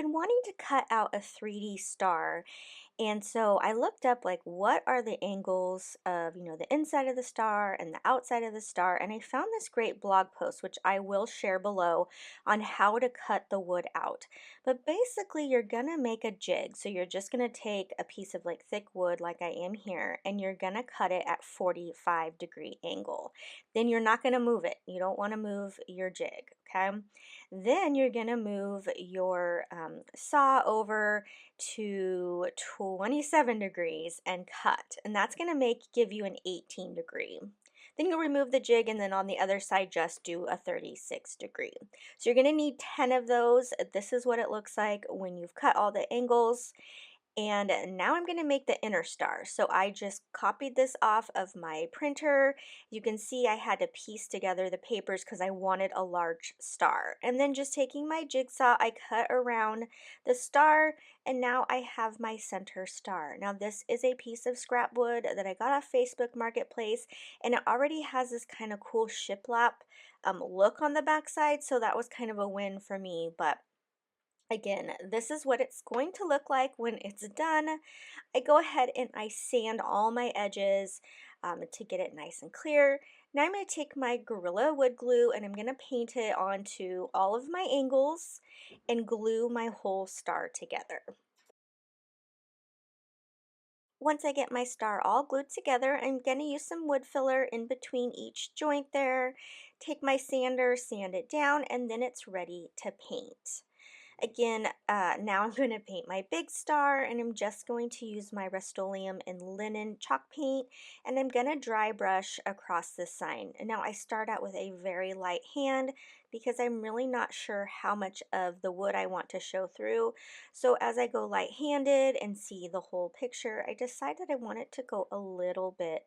[SPEAKER 1] been wanting to cut out a 3D star, and so I looked up like what are the angles of, the inside of the star and the outside of the star, and I found this great blog post which I will share below on how to cut the wood out. But basically you're gonna make a jig. So you're just gonna take a piece of like thick wood like I am here, and you're gonna cut it at 45-degree angle. Then you're not gonna move it. You don't want to move your jig, okay? Then you're gonna move your saw over to 27 degrees and cut, and that's going to give you an 18-degree. Then you'll remove the jig, and then on the other side just do a 36-degree. So you're going to need 10 of those. This is what it looks like when you've cut all the angles. And now I'm going to make the inner star. So I just copied this off of my printer. You can see I had to piece together the papers because I wanted a large star. And then just taking my jigsaw, I cut around the star, and now I have my center star. Now this is a piece of scrap wood that I got off Facebook Marketplace, and it already has this kind of cool shiplap look on the back side, so that was kind of a win for me. But again, this is what it's going to look like when it's done. I go ahead and I sand all my edges to get it nice and clear. Now I'm going to take my Gorilla Wood Glue and I'm going to paint it onto all of my angles and glue my whole star together. Once I get my star all glued together, I'm going to use some wood filler in between each joint there. Take my sander, sand it down, and then it's ready to paint. Again, now I'm going to paint my big star, and I'm just going to use my Rust-Oleum and linen chalk paint, and I'm going to dry brush across this sign. And now I start out with a very light hand because I'm really not sure how much of the wood I want to show through. So as I go light-handed and see the whole picture, I decided I want it to go a little bit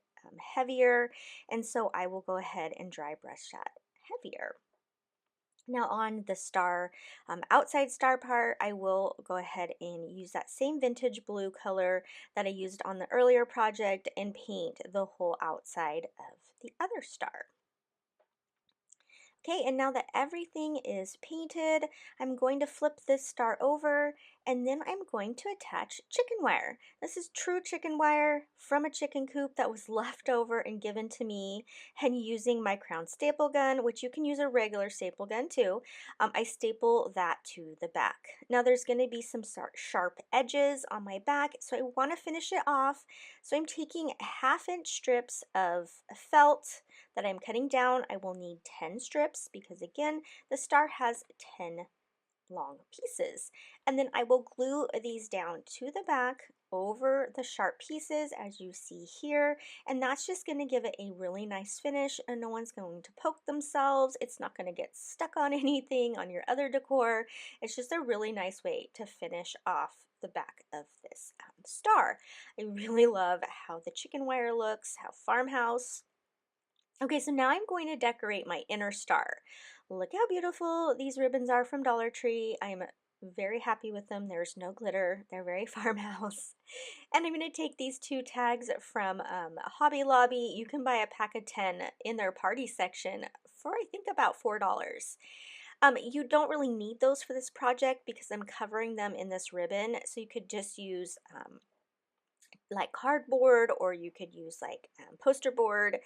[SPEAKER 1] heavier, and so I will go ahead and dry brush that heavier. Now on the star, outside star part, I will go ahead and use that same vintage blue color that I used on the earlier project and paint the whole outside of the other star. Okay, and now that everything is painted, I'm going to flip this star over, and then I'm going to attach chicken wire. This is true chicken wire from a chicken coop that was left over and given to me, and using my crown staple gun, which you can use a regular staple gun too, I staple that to the back. Now there's going to be some sharp edges on my back, so I want to finish it off. So I'm taking 1/2-inch strips of felt that I'm cutting down. I will need 10 strips because again, the star has 10 long pieces. And then I will glue these down to the back over the sharp pieces as you see here, and that's just going to give it a really nice finish, and no one's going to poke themselves. It's not going to get stuck on anything on your other decor. It's just a really nice way to finish off the back of this star. I really love how the chicken wire looks, how farmhouse. Okay, so now I'm going to decorate my inner star. Look how beautiful these ribbons are from Dollar Tree. I'm very happy with them. There's no glitter. They're very farmhouse. And I'm going to take these 2 tags from Hobby Lobby. You can buy a pack of 10 in their party section for I think about $4. You don't really need those for this project because I'm covering them in this ribbon, so you could just use like cardboard, or you could use like poster board.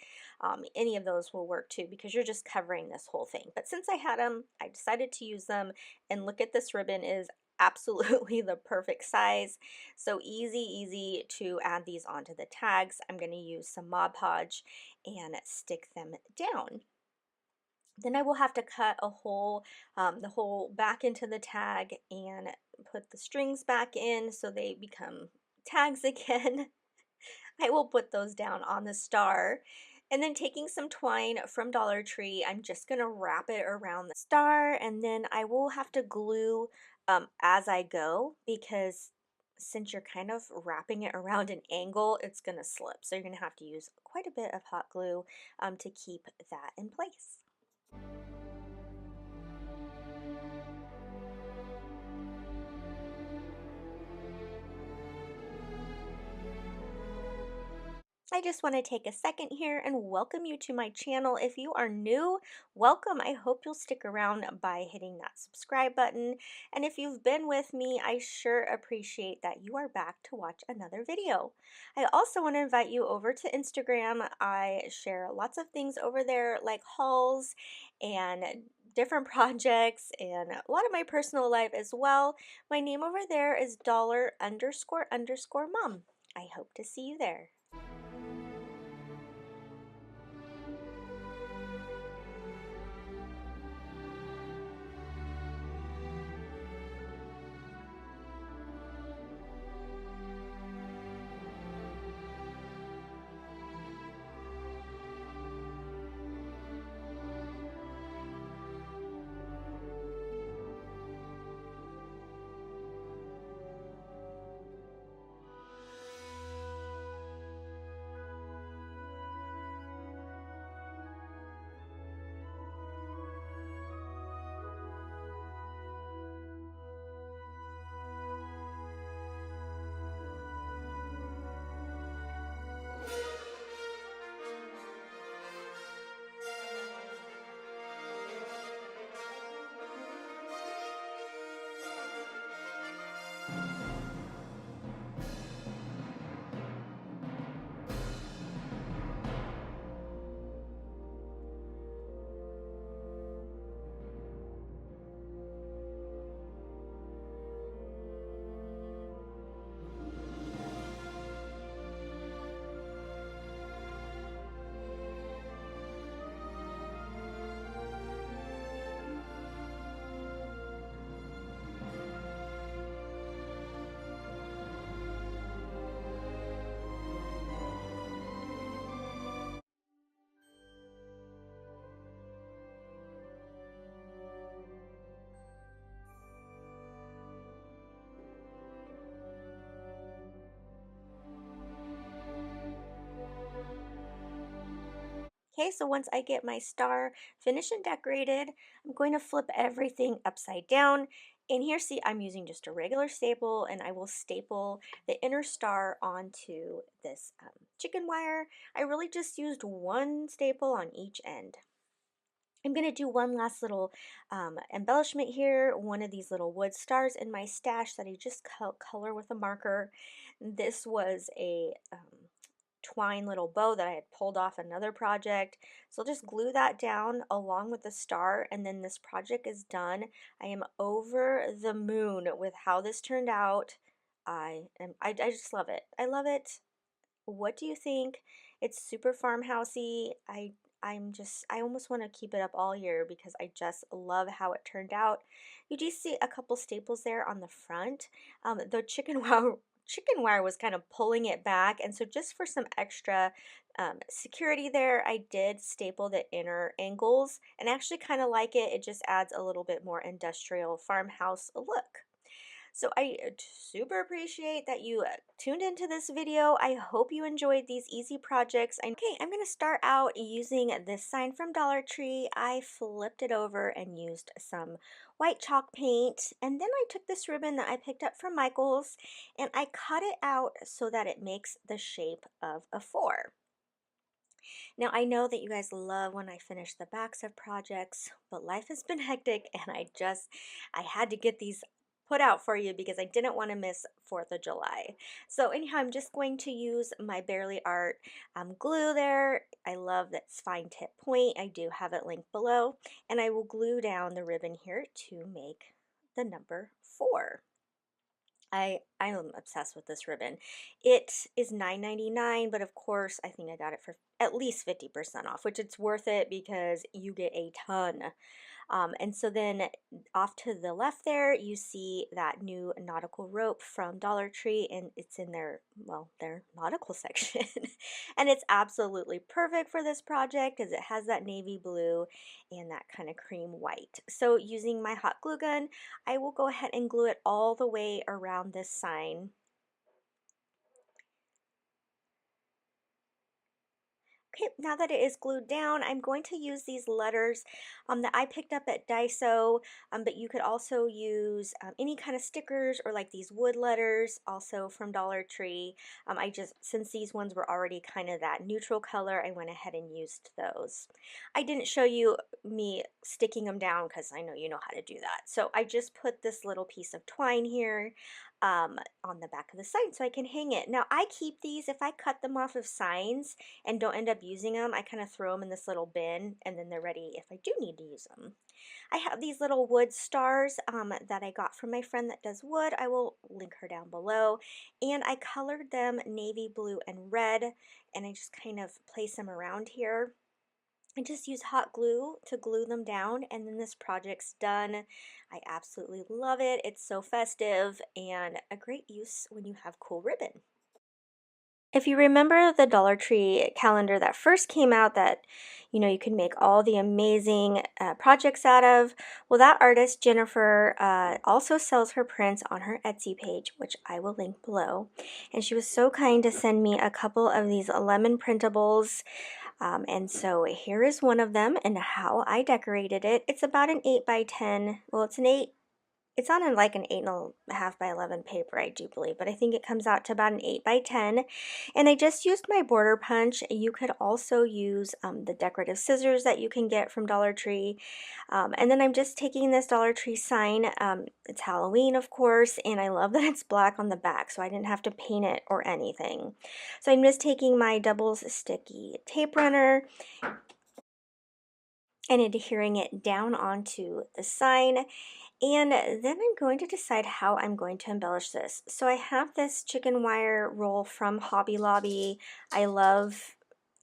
[SPEAKER 1] Any of those will work too because you're just covering this whole thing. But since I had them, I decided to use them, and look at this ribbon is absolutely the perfect size. So easy to add these onto the tags. I'm going to use some Mod Podge and stick them down. Then I will have to cut a hole, the hole back into the tag and put the strings back in so they become tags again. I will put those down on the star. And then taking some twine from Dollar Tree, I'm just going to wrap it around the star, and then I will have to glue as I go because since you're kind of wrapping it around an angle, it's going to slip. So you're going to have to use quite a bit of hot glue to keep that in place. I just want to take a second here and welcome you to my channel. If you are new, welcome. I hope you'll stick around by hitting that subscribe button. And if you've been with me, I sure appreciate that you are back to watch another video. I also want to invite you over to Instagram. I share lots of things over there like hauls and different projects and a lot of my personal life as well. My name over there is $__mom. I hope to see you there. Okay, so once I get my star finished and decorated, I'm going to flip everything upside down. And here, see, I'm using just a regular staple, and I will staple the inner star onto this chicken wire. I really just used one staple on each end. I'm going to do one last little embellishment here, one of these little wood stars in my stash that I just color with a marker. This was a twine little bow that I had pulled off another project. So I'll just glue that down along with the star, and then this project is done. I am over the moon with how this turned out. I just love it. I love it. What do you think? It's super farmhousey. I almost want to keep it up all year because I just love how it turned out. You do see a couple staples there on the front. The chicken wire was kind of pulling it back, and so just for some extra security there, I did staple the inner angles, and I actually kind of like it. It just adds a little bit more industrial farmhouse look. So I super appreciate that you tuned into this video. I hope you enjoyed these easy projects. Okay, I'm going to start out using this sign from Dollar Tree. I flipped it over and used some white chalk paint, and then I took this ribbon that I picked up from Michael's and I cut it out so that it makes the shape of a 4. Now, I know that you guys love when I finish the backs of projects, but life has been hectic, and I had to get these put out for you because I didn't want to miss 4th of July. So anyhow, I'm just going to use my Barely Art glue there. I love that fine tip point. I do have it linked below, and I will glue down the ribbon here to make the number 4. I am obsessed with this ribbon. It is $9.99, but of course I think I got it for at least 50% off, which it's worth it because you get a ton. And so then off to the left there, you see that new nautical rope from Dollar Tree, and it's in their, well, their nautical section. And it's absolutely perfect for this project because it has that navy blue and that kind of cream white. So using my hot glue gun, I will go ahead and glue it all the way around this sign. Okay, now that it is glued down, I'm going to use these letters that I picked up at Daiso, but you could also use any kind of stickers or like these wood letters, also from Dollar Tree. Since these ones were already kind of that neutral color, I went ahead and used those. I didn't show you me sticking them down because I know you know how to do that. So I just put this little piece of twine here on the back of the sign so I can hang it. Now I keep these, if I cut them off of signs and don't end up using them, I kind of throw them in this little bin and then they're ready if I do need to use them. I have these little wood stars that I got from my friend that does wood. I will link her down below. And I colored them navy blue and red, and I just kind of place them around here. I just use hot glue to glue them down, and then this project's done. I absolutely love it. It's so festive and a great use when you have cool ribbon. If you remember the Dollar Tree calendar that first came out that you can make all the amazing projects out of, well, that artist Jennifer also sells her prints on her Etsy page, which I will link below. And she was so kind to send me a couple of these lemon printables. And so here is one of them and how I decorated it. It's about an 8 by 10. Well, it's on like an 8.5 by 11 paper, I do believe, but I think it comes out to about an 8 by 10. And I just used my border punch. You could also use the decorative scissors that you can get from Dollar Tree. And then I'm just taking this Dollar Tree sign. It's Halloween, of course, and I love that it's black on the back, so I didn't have to paint it or anything. So I'm just taking my double sticky tape runner and adhering it down onto the sign. And then I'm going to decide how I'm going to embellish this. So I have this chicken wire roll from Hobby Lobby.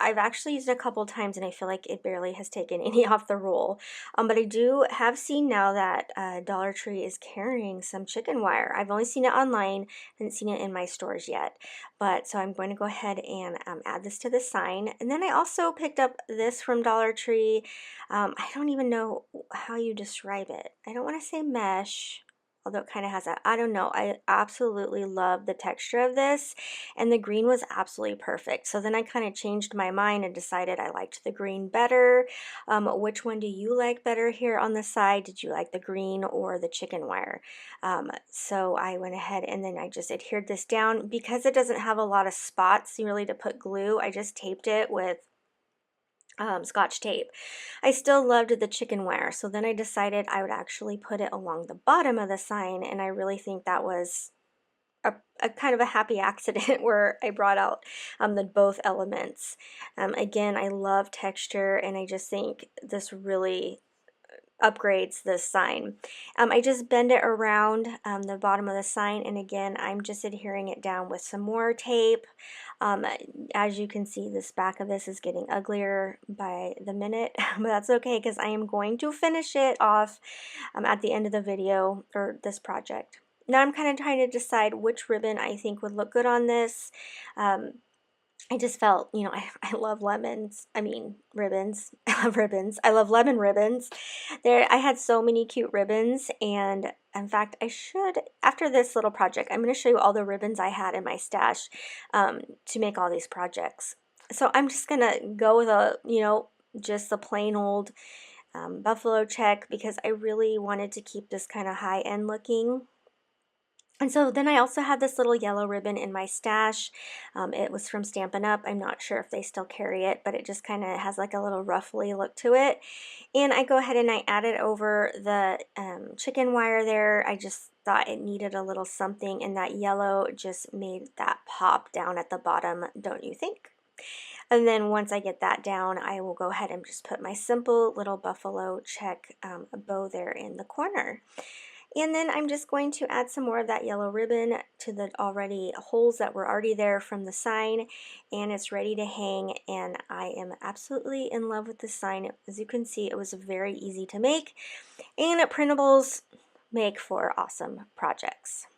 [SPEAKER 1] I've actually used it a couple times and I feel like it barely has taken any off the roll. But I do have seen now that Dollar Tree is carrying some chicken wire. I've only seen it online, haven't seen it in my stores yet. But so I'm going to go ahead and add this to the sign. And then I also picked up this from Dollar Tree. I don't even know how you describe it. I don't want to say mesh, although it kind of has I don't know. I absolutely love the texture of this, and the green was absolutely perfect. So then I kind of changed my mind and decided I liked the green better. Which one do you like better here on the side? Did you like the green or the chicken wire? So I went ahead and then I just adhered this down. Because it doesn't have a lot of spots really to put glue, I just taped it with Scotch tape. I still loved the chicken wire, so then I decided I would actually put it along the bottom of the sign, and I really think that was a kind of a happy accident where I brought out the both elements. Again, I love texture, and I just think this really upgrades this sign. I just bend it around the bottom of the sign, and again I'm just adhering it down with some more tape. As you can see, this back of this is getting uglier by the minute, but that's okay because I am going to finish it off at the end of the video or this project. Now I'm kind of trying to decide which ribbon I think would look good on this. I just felt, I love lemons. I mean, ribbons. I love ribbons. I love lemon ribbons. I had so many cute ribbons, and in fact, after this little project, I'm going to show you all the ribbons I had in my stash to make all these projects. So I'm just going to go with just the plain old buffalo check because I really wanted to keep this kind of high-end looking. And so then I also had this little yellow ribbon in my stash. It was from Stampin' Up. I'm not sure if they still carry it, but it just kind of has like a little ruffly look to it. And I go ahead and I added over the chicken wire there. I just thought it needed a little something, and that yellow just made that pop down at the bottom, don't you think? And then once I get that down, I will go ahead and just put my simple little buffalo check bow there in the corner. And then I'm just going to add some more of that yellow ribbon to the holes that were already there from the sign, and it's ready to hang, and I am absolutely in love with this sign. As you can see, it was very easy to make, and printables make for awesome projects.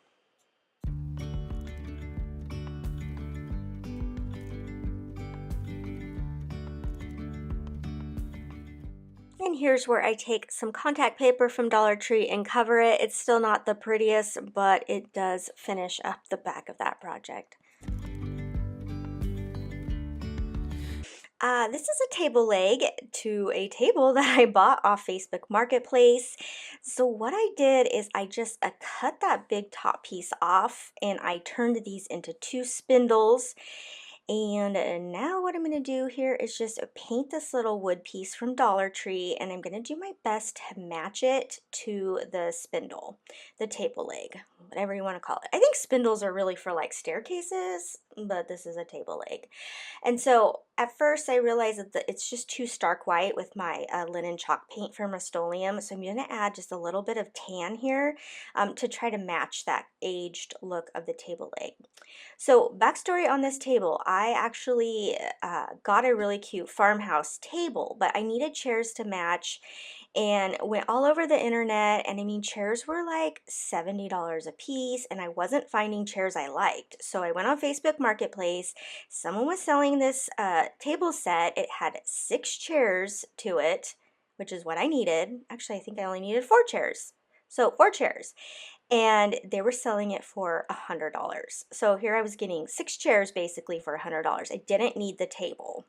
[SPEAKER 1] And here's where I take some contact paper from Dollar Tree and cover it. It's still not the prettiest, but it does finish up the back of that project. This is a table leg to a table that I bought off Facebook Marketplace. So what I did is I just cut that big top piece off and I turned these into two spindles. And now what I'm going to do here is just paint this little wood piece from Dollar Tree, and I'm going to do my best to match it to the spindle, the table leg, whatever you want to call it. I think spindles are really for like staircases, but this is a table leg. And so at first I realized that it's just too stark white with my linen chalk paint from Rust-Oleum. So I'm going to add just a little bit of tan here to try to match that aged look of the table leg. So backstory on this table, I actually got a really cute farmhouse table, but I needed chairs to match and went all over the internet, and I mean chairs were like $70 a piece and I wasn't finding chairs I liked. So I went on Facebook Marketplace. Someone was selling this table set. It had 6 chairs to it, which is what I needed. Actually, I think I only needed 4 chairs. So 4 chairs. And they were selling it for $100. So here I was getting 6 chairs basically for $100. I didn't need the table.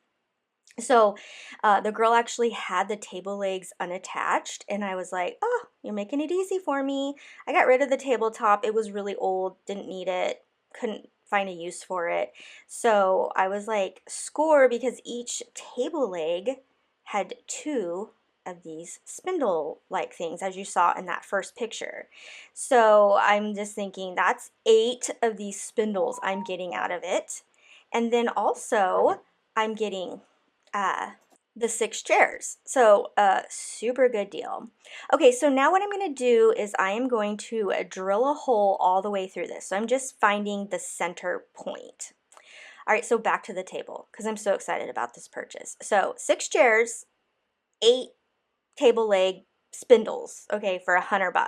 [SPEAKER 1] So the girl actually had the table legs unattached, and I was like, oh, you're making it easy for me. I got rid of the tabletop. It was really old, didn't need it, couldn't find a use for it. So I was like, score, because each table leg had 2 of these spindle-like things, as you saw in that first picture. So I'm just thinking that's 8 of these spindles I'm getting out of it. And then also I'm getting the 6 chairs. So super good deal. Okay, so now what I'm going to do is I am going to drill a hole all the way through this. So I'm just finding the center point. All right, so back to the table because I'm so excited about this purchase. So 6 chairs, 8 table leg spindles, okay, for $100.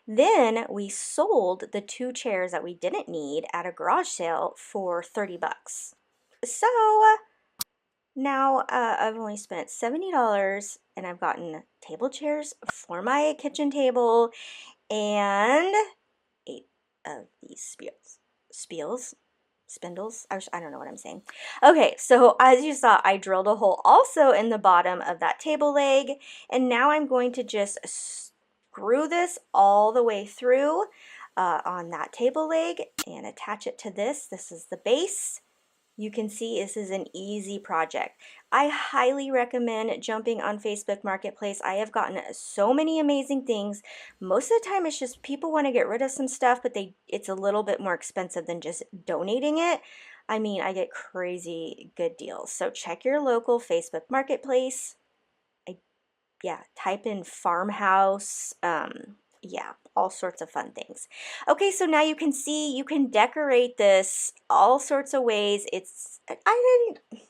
[SPEAKER 1] Then we sold the 2 chairs that we didn't need at a garage sale for $30. So now I've only spent $70 and I've gotten table chairs for my kitchen table and 8 of these spindles. I don't know what I'm saying. Okay, so as you saw, I drilled a hole also in the bottom of that table leg, and now I'm going to just screw this all the way through on that table leg and attach it to this. This is the base. You can see this is an easy project. I highly recommend jumping on Facebook Marketplace. I have gotten so many amazing things. Most of the time it's just people want to get rid of some stuff, but it's a little bit more expensive than just donating it. I mean, I get crazy good deals. So check your local Facebook Marketplace. Type in farmhouse, yeah, all sorts of fun things. Okay, so now you can see you can decorate this all sorts of ways. I didn't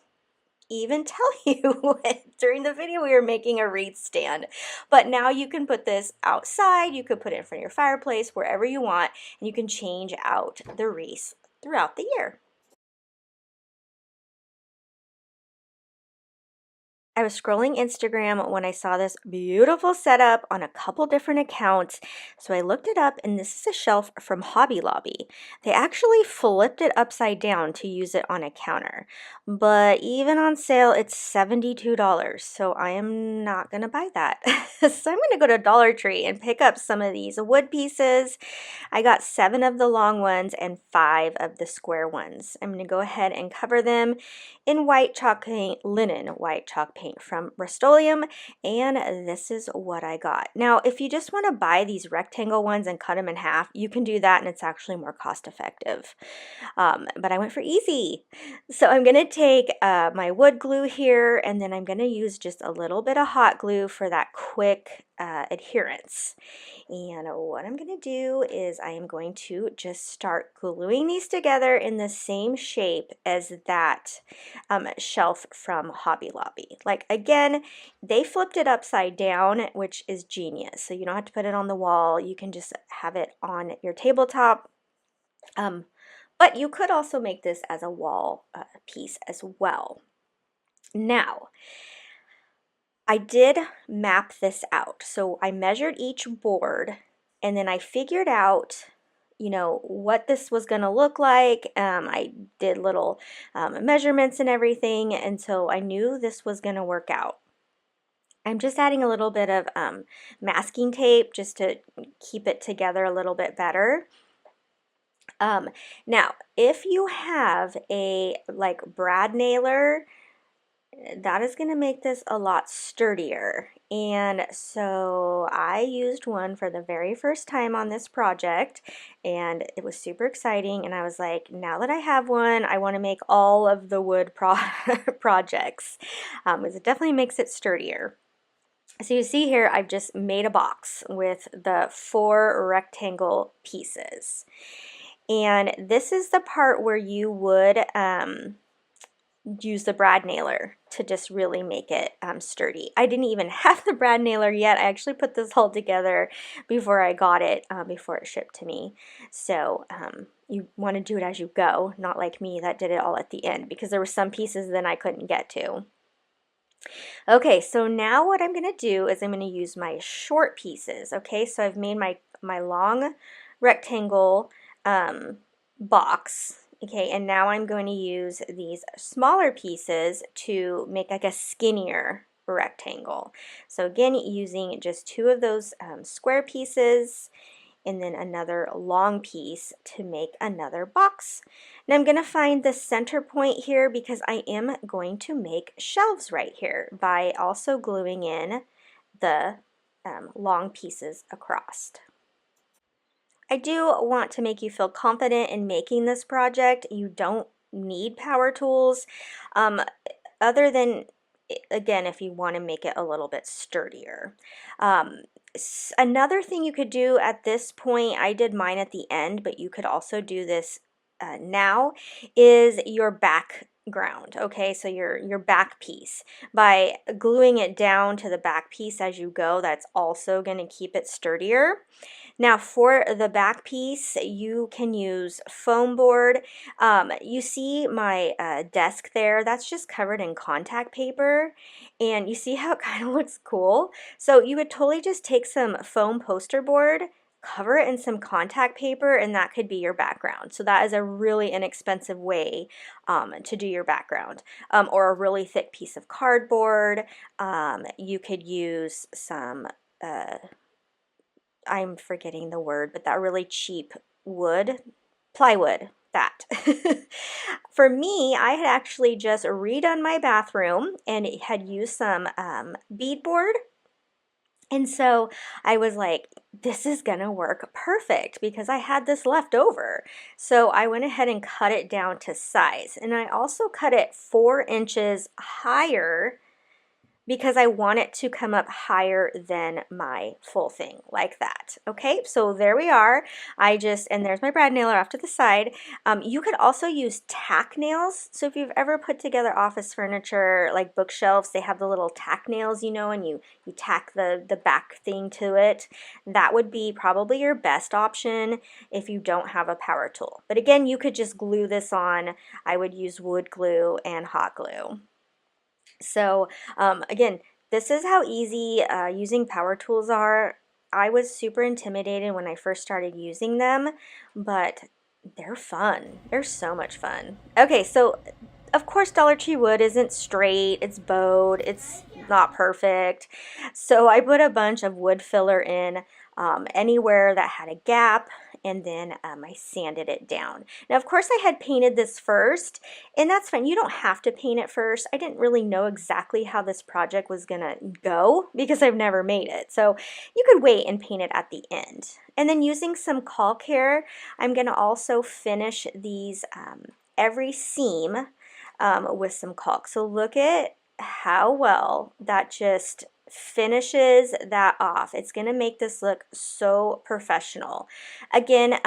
[SPEAKER 1] even tell you during the video we were making a wreath stand, but now you can put this outside, you could put it in front of your fireplace, wherever you want, and you can change out the wreaths throughout the year. I was scrolling Instagram when I saw this beautiful setup on a couple different accounts, so I looked it up, and this is a shelf from Hobby Lobby. They actually flipped it upside down to use it on a counter, but even on sale it's $72, so I am not going to buy that. So I'm going to go to Dollar Tree and pick up some of these wood pieces. I got 7 of the long ones and 5 of the square ones. I'm going to go ahead and cover them in white chalk paint, linen white chalk paint from Rust-Oleum, and this is what I got. Now, if you just want to buy these rectangle ones and cut them in half, you can do that, and it's actually more cost effective. But I went for easy. So I'm going to take my wood glue here, and then I'm going to use just a little bit of hot glue for that quick adherence. And what I'm going to do is I am going to just start gluing these together in the same shape as that shelf from Hobby Lobby. Like, again, they flipped it upside down, which is genius. So you don't have to put it on the wall. You can just have it on your tabletop. But you could also make this as a wall piece as well. Now, I did map this out. So I measured each board, and then I figured out you know, what this was going to look like. I did little measurements and everything, and so I knew this was going to work out. I'm just adding a little bit of masking tape just to keep it together a little bit better. Now, if you have a like brad nailer, that is going to make this a lot sturdier. And so I used one for the very first time on this project, and it was super exciting. And I was like, now that I have one, I want to make all of the wood projects, because it definitely makes it sturdier. So you see here, I've just made a box with the 4 rectangle pieces. And this is the part where you would use the brad nailer to just really make it sturdy. I didn't even have the brad nailer yet. I actually put this all together before I got it, before it shipped to me. So you want to do it as you go, not like me that did it all at the end, because there were some pieces then I couldn't get to. Okay, so now what I'm going to do is I'm going to use my short pieces. Okay, so I've made my long rectangle box. Okay, and now I'm going to use these smaller pieces to make like a skinnier rectangle. So again, using just 2 of those square pieces, and then another long piece to make another box. Now I'm going to find the center point here because I am going to make shelves right here by also gluing in the long pieces across. I do want to make you feel confident in making this project. You don't need power tools, other than, again, if you want to make it a little bit sturdier. Another thing you could do at this point, I did mine at the end, but you could also do this now, is your background. Okay, so your back piece. By gluing it down to the back piece as you go, that's also going to keep it sturdier. Now for the back piece, you can use foam board. You see my desk there, that's just covered in contact paper, and you see how it kind of looks cool? So you would totally just take some foam poster board, cover it in some contact paper, and that could be your background. So that is a really inexpensive way to do your background. Or a really thick piece of cardboard. You could use some I'm forgetting the word, but that really cheap wood, plywood, that. For me, I had actually just redone my bathroom and it had used some beadboard. And so I was like, this is gonna work perfect because I had this left over. So I went ahead and cut it down to size. And I also cut it 4 inches higher because I want it to come up higher than my full thing, like that. Okay, so there we are. And there's my brad nailer off to the side. You could also use tack nails. So if you've ever put together office furniture, like bookshelves, they have the little tack nails, you know, and you tack the back thing to it. That would be probably your best option if you don't have a power tool. But again, you could just glue this on. I would use wood glue and hot glue. So again, this is how easy using power tools are. I was super intimidated when I first started using them, but they're fun. They're so much fun. Okay, so of course Dollar Tree wood isn't straight, it's bowed, it's not perfect. So I put a bunch of wood filler in anywhere that had a gap, and then I sanded it down. Now of course I had painted this first, and that's fine. You don't have to paint it first. I didn't really know exactly how this project was gonna go because I've never made it. So you could wait and paint it at the end. And then using some caulk here, I'm gonna also finish these every seam with some caulk. So look at how well that just finishes that off. It's going to make this look so professional. Again,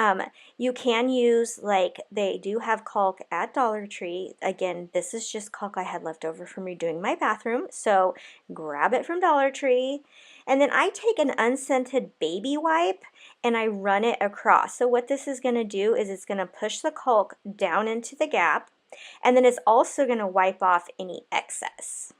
[SPEAKER 1] you can use, like, they do have caulk at Dollar Tree. Again, this is just caulk I had left over from redoing my bathroom, so grab it from Dollar Tree. And then I take an unscented baby wipe and I run it across. So what this is going to do is it's going to push the caulk down into the gap, and then it's also going to wipe off any excess.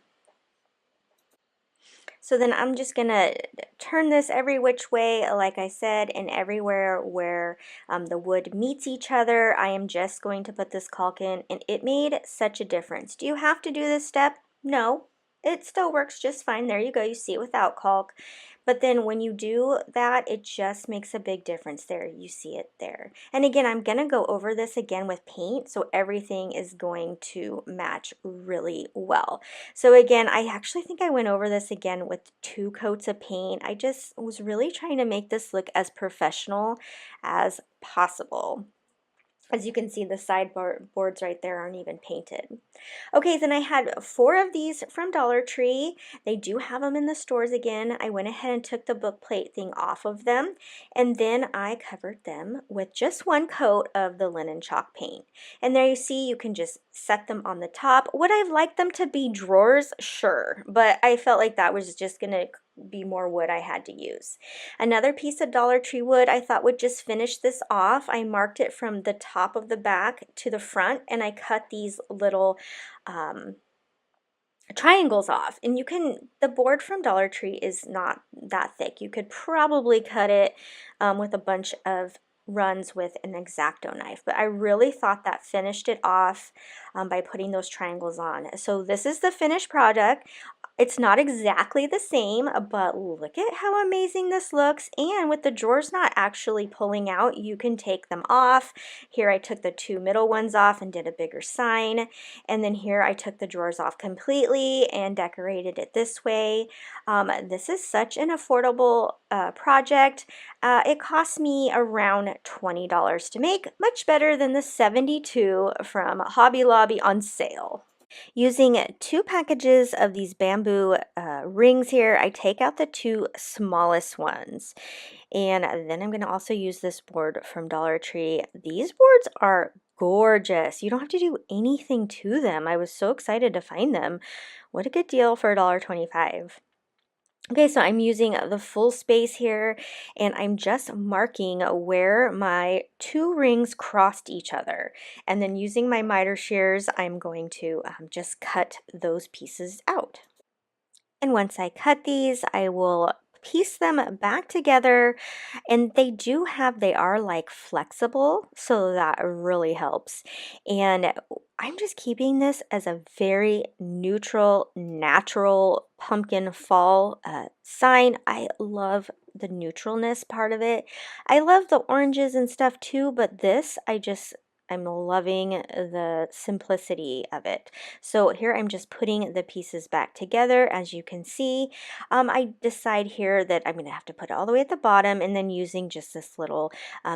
[SPEAKER 1] So then I'm just gonna turn this every which way, like I said, and everywhere where the wood meets each other, I am just going to put this caulk in, and it made such a difference. Do you have to do this step? No, it still works just fine. There you go, you see it without caulk. But then when you do that, it just makes a big difference there. You see it there. And again, I'm going to go over this again with paint, so everything is going to match really well. So again, I actually think I went over this again with 2 coats of paint. I just was really trying to make this look as professional as possible. As you can see, the sideboards right there aren't even painted. Okay, then I had 4 of these from Dollar Tree. They do have them in the stores again. I went ahead and took the book plate thing off of them, and then I covered them with just 1 coat of the linen chalk paint. And there you see, you can just set them on the top. Would I have liked them to be drawers? Sure, but I felt like that was just gonna be more wood I had to use. Another piece of Dollar Tree wood I thought would just finish this off. I marked it from the top of the back to the front, and I cut these little triangles off. And you can, the board from Dollar Tree is not that thick. You could probably cut it with a bunch of runs with an X-Acto knife, but I really thought that finished it off by putting those triangles on. So this is the finished product. It's not exactly the same, but look at how amazing this looks. And with the drawers not actually pulling out, you can take them off. Here I took the 2 middle ones off and did a bigger sign. And then here I took the drawers off completely and decorated it this way. This is such an affordable project. It cost me around $20 to make, much better than the $72 from Hobby Lobby on sale. Using 2 packages of these bamboo rings here, I take out the 2 smallest ones. And then I'm going to also use this board from Dollar Tree. These boards are gorgeous. You don't have to do anything to them. I was so excited to find them. What a good deal for $1.25. Okay, so I'm using the full space here, and I'm just marking where my 2 rings crossed each other. And then using my miter shears, I'm going to just cut those pieces out. And once I cut these, I will piece them back together, and they are like flexible, so that really helps. And I'm just keeping this as a very neutral, natural pumpkin fall sign. I love the neutralness part of it. I love the oranges and stuff too, but I'm loving the simplicity of it. So here I'm just putting the pieces back together. As you can see, I decide here that I'm going to have to put it all the way at the bottom, and then using just this little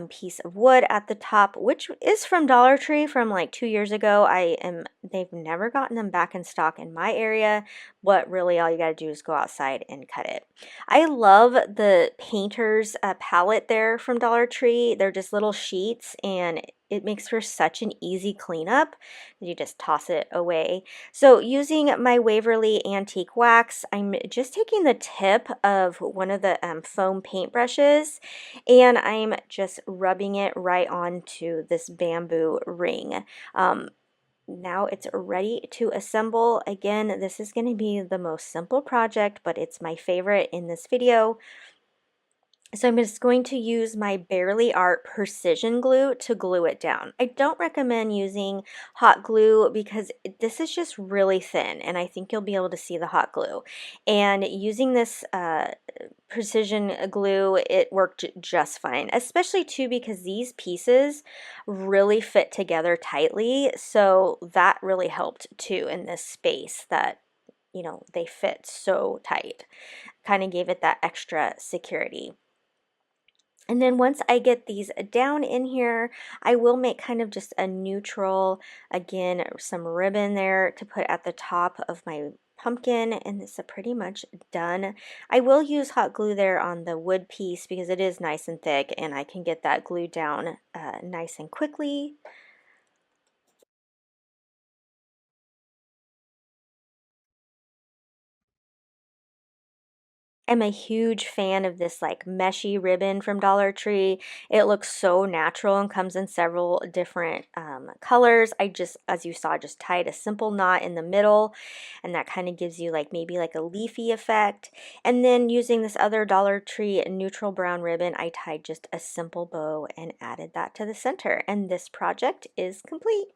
[SPEAKER 1] piece of wood at the top, which is from Dollar Tree from like 2 years ago. They've never gotten them back in stock in my area, but really all you got to do is go outside and cut it. I love the painter's palette there from Dollar Tree. They're just little sheets, and it makes for such an easy cleanup. You just toss it away. So using my Waverly Antique Wax, I'm just taking the tip of one of the foam paint brushes, and I'm just rubbing it right onto this bamboo ring. Now it's ready to assemble. Again, this is going to be the most simple project, but it's my favorite in this video. So I'm just going to use my Barely Art precision glue to glue it down. I don't recommend using hot glue because this is just really thin, and I think you'll be able to see the hot glue. And using this precision glue, it worked just fine, especially too because these pieces really fit together tightly. So that really helped too in this space that, you know, they fit so tight. Kind of gave it that extra security. And then once I get these down in here, I will make kind of just a neutral, again, some ribbon there to put at the top of my pumpkin, and it's pretty much done. I will use hot glue there on the wood piece because it is nice and thick, and I can get that glued down nice and quickly. am a huge fan of this like meshy ribbon from Dollar Tree. It looks so natural and comes in several different colors. I just, as you saw, just tied a simple knot in the middle, and that kind of gives you like maybe like a leafy effect. And then using this other Dollar Tree neutral brown ribbon, I tied just a simple bow and added that to the center. And this project is complete.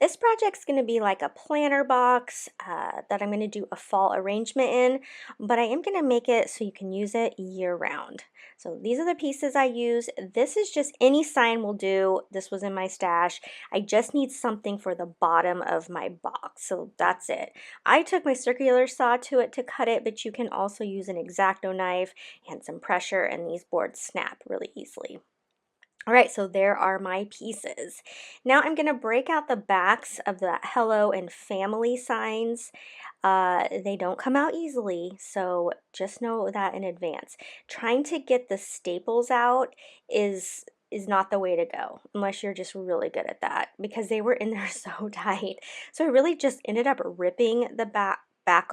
[SPEAKER 1] This project's going to be like a planner box that I'm going to do a fall arrangement in, but I am going to make it so you can use it year round. So these are the pieces I use. This is just any sign will do. This was in my stash. I just need something for the bottom of my box, so that's it. I took my circular saw to it to cut it, but you can also use an X-Acto knife and some pressure, and these boards snap really easily. All right, so there are my pieces. Now I'm going to break out the backs of the hello and family signs. They don't come out easily, so just know that in advance. Trying to get the staples out is not the way to go unless you're just really good at that, because they were in there so tight. So I really just ended up ripping the back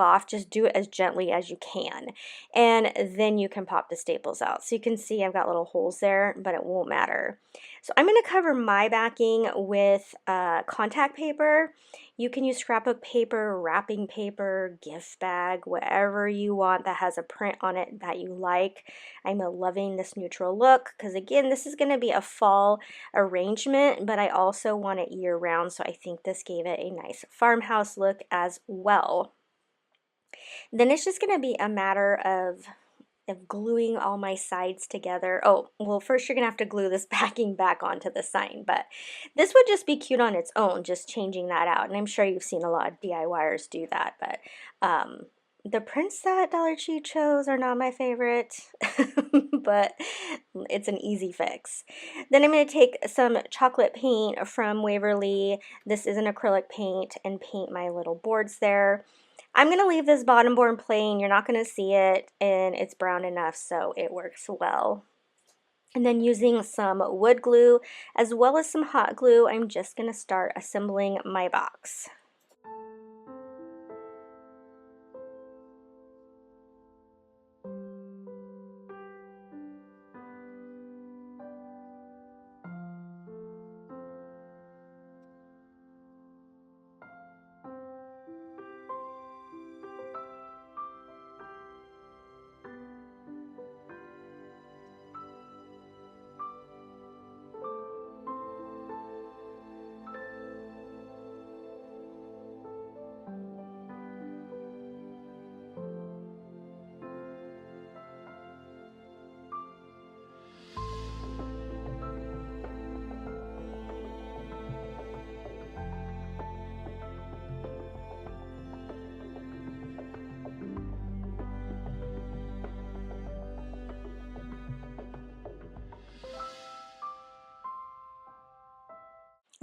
[SPEAKER 1] off. Just do it as gently as you can, and then you can pop the staples out. So you can see I've got little holes there, but it won't matter. So I'm going to cover my backing with contact paper. You can use scrapbook paper, wrapping paper, gift bag, whatever you want that has a print on it that you like. I'm loving this neutral look because, again, this is going to be a fall arrangement, but I also want it year round, so I think this gave it a nice farmhouse look as well. Then it's just going to be a matter of gluing all my sides together. Oh, well, first you're going to have to glue this backing back onto the sign, but this would just be cute on its own, just changing that out. And I'm sure you've seen a lot of DIYers do that, but the prints that Dollar Tree chose are not my favorite, but it's an easy fix. Then I'm going to take some chocolate paint from Waverly. This is an acrylic paint, and paint my little boards there. I'm going to leave this bottom board plain. You're not going to see it, and it's brown enough so it works well. And then using some wood glue as well as some hot glue, I'm just going to start assembling my box.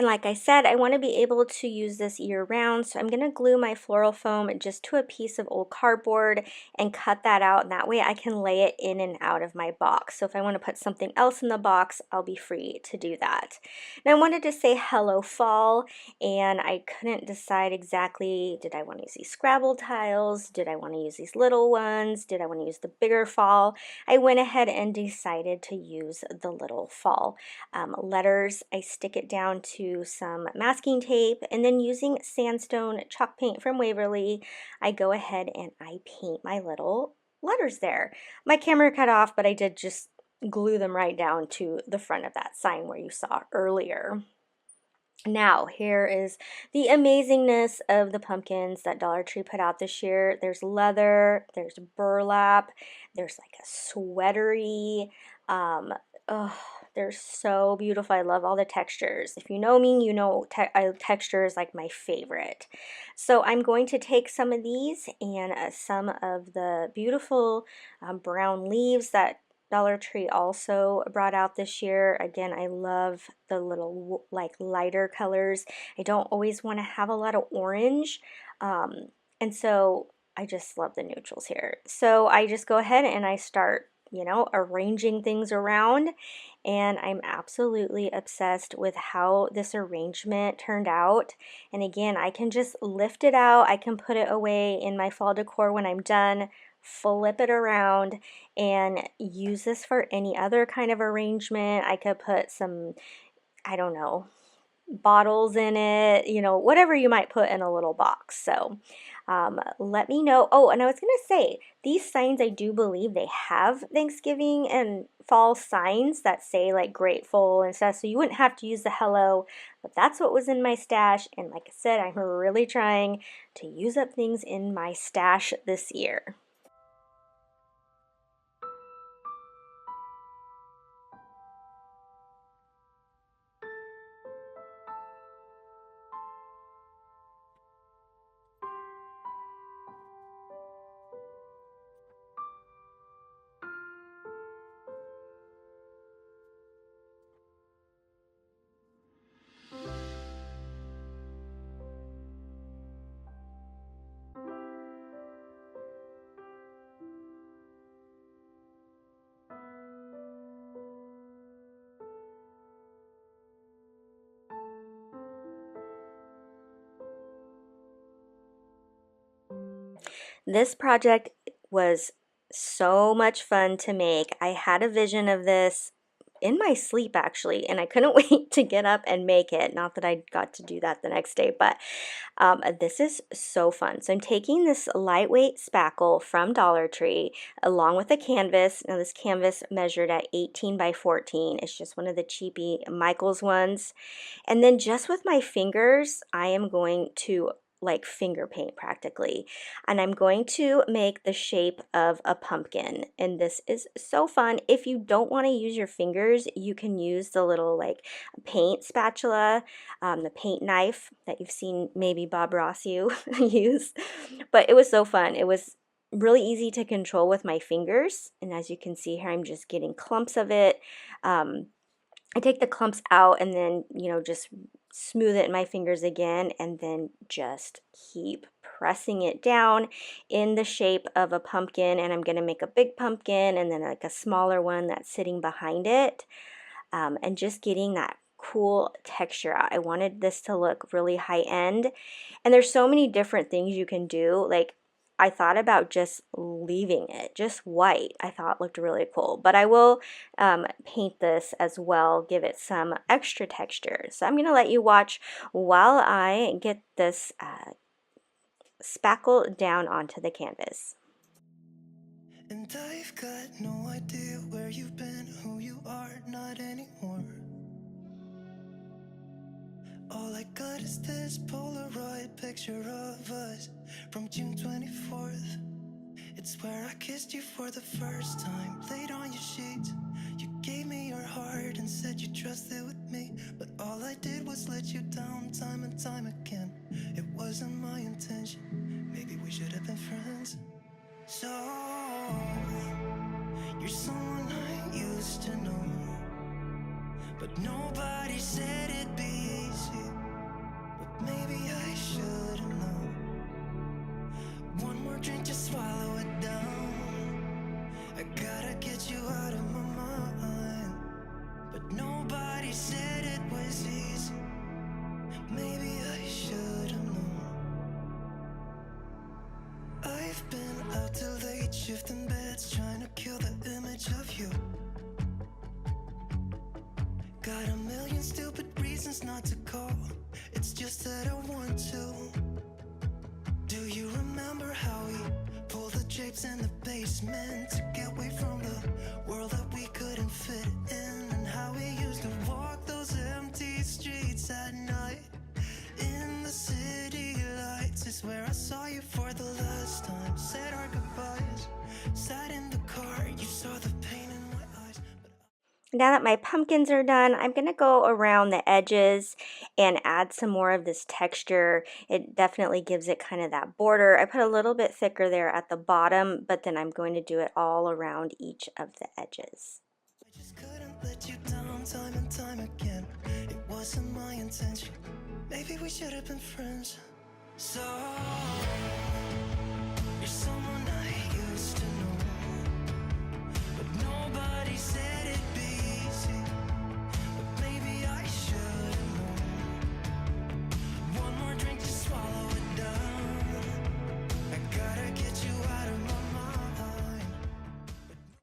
[SPEAKER 1] And like I said, I want to be able to use this year round, so I'm going to glue my floral foam just to a piece of old cardboard and cut that out, and that way I can lay it in and out of my box. So if I want to put something else in the box, I'll be free to do that. And I wanted to say hello fall, and I couldn't decide exactly, did I want to use these Scrabble tiles? Did I want to use these little ones? Did I want to use the bigger fall? I went ahead and decided to use the little fall letters. I stick it down to some masking tape, and then using sandstone chalk paint from Waverly, I go ahead and I paint my little letters there. My camera cut off, but I did just glue them right down to the front of that sign where you saw earlier. Now, here is the amazingness of the pumpkins that Dollar Tree put out this year. There's leather, there's burlap, there's like a sweatery, oh, they're so beautiful. I love all the textures. If you know me, you know texture is like my favorite. So I'm going to take some of these and some of the beautiful brown leaves that Dollar Tree also brought out this year. Again, I love the little like lighter colors. I don't always want to have a lot of orange, and so I just love the neutrals here. So I just go ahead and I start you know, arranging things around, and I'm absolutely obsessed with how this arrangement turned out. And again, I can just lift it out, I can put it away in my fall decor when I'm done, flip it around, and use this for any other kind of arrangement. I could put some, I don't know, bottles in it, you know, whatever you might put in a little box. So let me know. Oh, and I was going to say, these signs, I do believe they have Thanksgiving and fall signs that say like grateful and stuff. So you wouldn't have to use the hello, but that's what was in my stash. And like I said, I'm really trying to use up things in my stash this year. This project was so much fun to make. I had a vision of this in my sleep actually, and I couldn't wait to get up and make it. Not that I got to do that the next day, but this is so fun. So I'm taking this lightweight spackle from Dollar Tree along with a canvas. Now this canvas measured at 18 by 14. It's just one of the cheapy Michaels ones. And then just with my fingers, I am going to like finger paint practically, and I'm going to make the shape of a pumpkin, and this is so fun. If you don't want to use your fingers, you can use the little like paint spatula, the paint knife that you've seen maybe Bob Ross use, but it was so fun. It was really easy to control with my fingers, and as you can see here, I'm just getting clumps of it. I take the clumps out and then, you know, just smooth it in my fingers again, and then just keep pressing it down in the shape of a pumpkin. And I'm going to make a big pumpkin and then like a smaller one that's sitting behind it, and just getting that cool texture out. I wanted this to look really high end, and there's so many different things you can do. Like, I thought about just leaving it just white. I thought looked really cool, but I will paint this as well, give it some extra texture. So I'm going to let you watch while I get this spackle down onto the canvas.
[SPEAKER 2] And I've got no idea where you've been, who you are, not anymore. All I got is this Polaroid picture of us from June 24th. It's where I kissed you for the first time, laid on your sheets. You gave me your heart and said you trusted with me, but all I did was let you down time and time again. It wasn't my intention, maybe we should have been friends. So, you're someone I used to know, but nobody said it'd be easy. But maybe I should have known. One more drink, just swallow it down. I gotta get you out of my mind. But nobody said it was easy. Maybe I should have known. I've been out till late, shifting beds, trying to kill the image of you. Got a million stupid reasons not to call. It's just that I want to. Do you remember how we pulled the drapes in the basement to get away from the world that we couldn't fit in? And how we used to walk those empty streets at night in the city lights is where I saw you for the last time. Said our goodbyes, sat in the car, you saw the pain in my eyes.
[SPEAKER 1] Now that my pumpkins are done, I'm going to go around the edges and add some more of this texture. It definitely gives it kind of that border. I put a little bit thicker there at the bottom, but then I'm going to do it all around each of the edges.
[SPEAKER 2] I just couldn't let you down time and time again. It wasn't my intention. Maybe we should have been friends. So, you're someone I used to know, but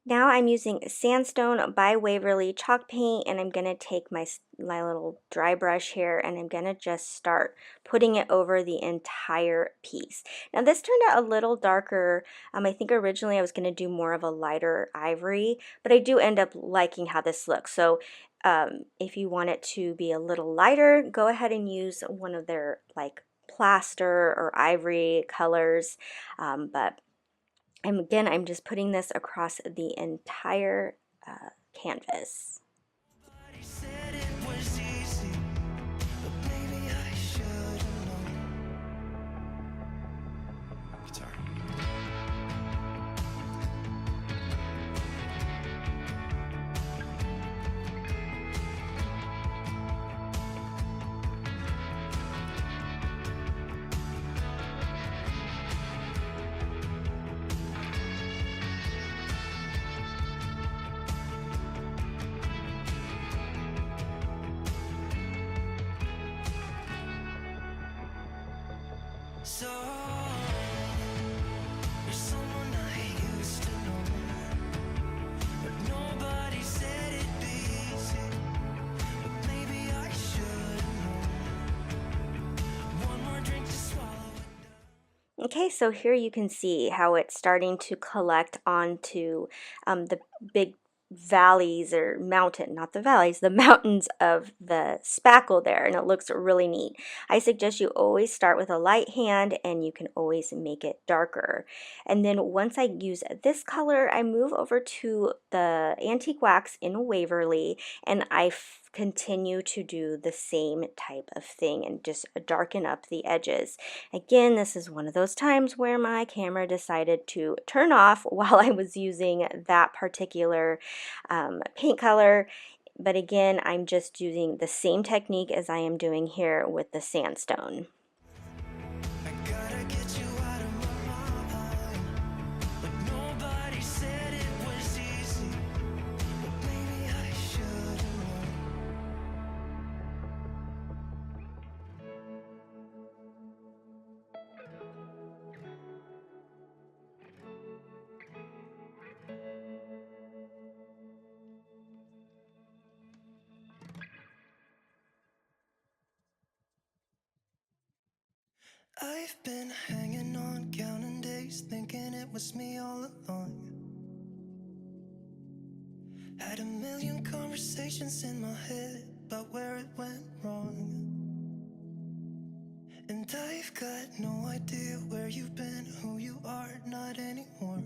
[SPEAKER 1] Now I'm using Sandstone by Waverly chalk paint, and I'm going to take my little dry brush here, and I'm going to just start putting it over the entire piece. Now this turned out a little darker. I think originally I was going to do more of a lighter ivory, but I do end up liking how this looks. So if you want it to be a little lighter, go ahead and use one of their like plaster or ivory colors, but again, I'm just putting this across the entire canvas.
[SPEAKER 2] Nobody said it was easy, but maybe I should have known. Guitar. So, you're someone I used to know, but nobody said it'd be easy, but maybe I should have known. One more drink to swallow it down.
[SPEAKER 1] Okay, so here you can see how it's starting to collect onto the big valleys or mountain, not the valleys, the mountains of the spackle there, and it looks really neat. I suggest you always start with a light hand, and you can always make it darker. And then once I use this color, I move over to the Antique Wax in Waverly, and I continue to do the same type of thing and just darken up the edges. Again, this is one of those times where my camera decided to turn off while I was using that particular paint color. But again, I'm just using the same technique as I am doing here with the sandstone.
[SPEAKER 2] I gotta get you out of my mind, but nobody said it was easy, but maybe I should have known. I've been hanging on, counting days, thinking it was me all along. Had a million conversations in my head about where it went wrong. And I've got no idea where you've been, who you are, not anymore.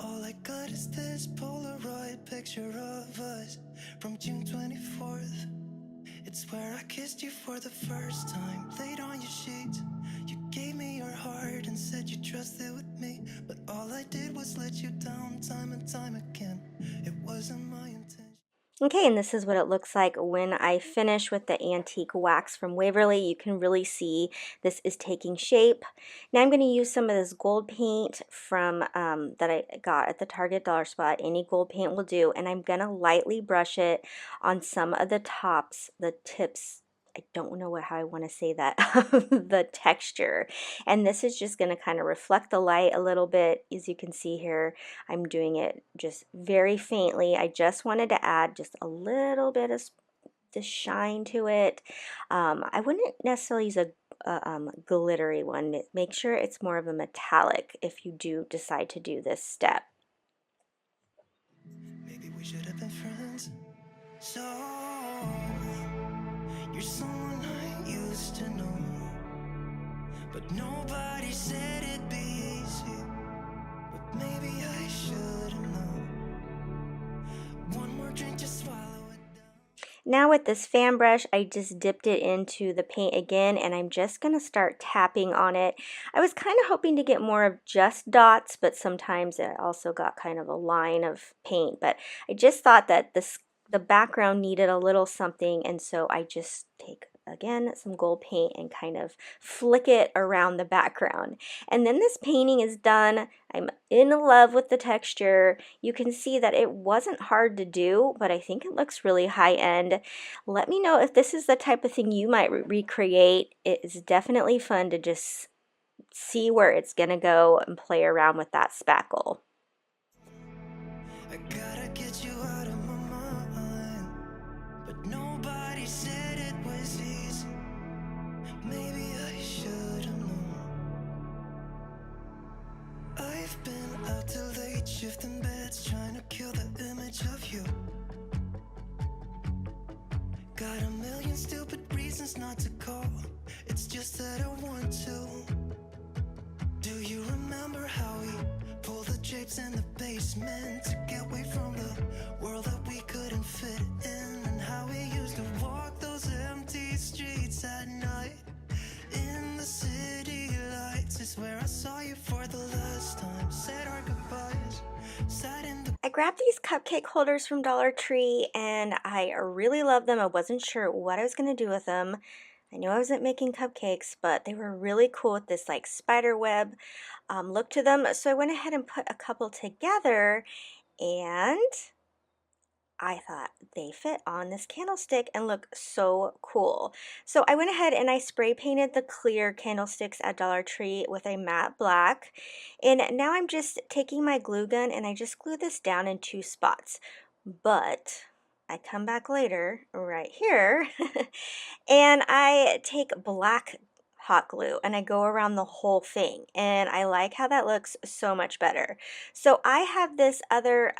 [SPEAKER 2] All I got is this Polaroid picture of us from June 24th. It's where I kissed you for the first time, laid on your sheets. You gave me your heart and said you trusted with me, but all I did was let you down time and time again. It wasn't my intention.
[SPEAKER 1] Okay, and this is what it looks like when I finish with the Antique Wax from Waverly. You can really see this is taking shape. Now I'm going to use some of this gold paint from that I got at the Target dollar spot. Any gold paint will do, and I'm going to lightly brush it on some of the tops, the tips. I don't know how I want to say that, the texture. And this is just going to kind of reflect the light a little bit. As you can see here, I'm doing it just very faintly. I just wanted to add just a little bit of the shine to it. I wouldn't necessarily use a glittery one. Make sure it's more of a metallic if you do decide to do this step.
[SPEAKER 2] Maybe we should have been friends. So, you're someone I used to know, but nobody said it'd be easy, but maybe I should have known. One more drink to swallow it down.
[SPEAKER 1] Now with this fan brush, I just dipped it into the paint again, and I'm just going to start tapping on it. I was kind of hoping to get more of just dots, but sometimes it also got kind of a line of paint. But I just thought that the background needed a little something, and so I just take again some gold paint and kind of flick it around the background. And then this painting is done. I'm in love with the texture. You can see that it wasn't hard to do, but I think it looks really high end. Let me know if this is the type of thing you might recreate. It is definitely fun to just see where it's gonna go and play around with that spackle.
[SPEAKER 2] I gotta get you out of my mind, but nobody said it was easy. Maybe I should have known. I've been out till late, shifting beds, trying to kill the image of you. Got a million stupid reasons not to call. It's just that I want to. Do you remember how we pulled the drapes in the basement to get away from the world that we couldn't fit in? And how we used to walk those empty streets at night in the city lights is where I saw you for the last time. Said our goodbyes, sat in the
[SPEAKER 1] I grabbed these cupcake holders from Dollar Tree and I really love them. I wasn't sure what I was going to do with them. I knew I wasn't making cupcakes, but they were really cool with this like spider web look to them. So I went ahead and put a couple together, and I thought they fit on this candlestick and look so cool. So I went ahead and I spray painted the clear candlesticks at Dollar Tree with a matte black. And now I'm just taking my glue gun and I just glue this down in 2 spots. But I come back later right here and I take black hot glue and I go around the whole thing, and I like how that looks so much better. So I have this other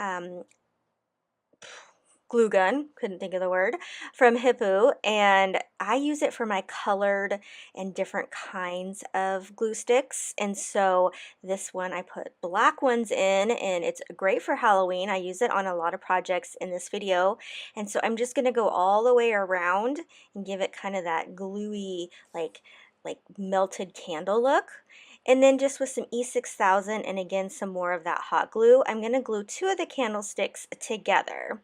[SPEAKER 1] glue gun, couldn't think of the word, from Hippo, and I use it for my colored and different kinds of glue sticks. And so this one I put black ones in, and it's great for Halloween. I use it on a lot of projects in this video, and so I'm just going to go all the way around and give it kind of that gluey, like melted candle look. And then just with some E6000 and again some more of that hot glue, I'm going to glue 2 of the candlesticks together.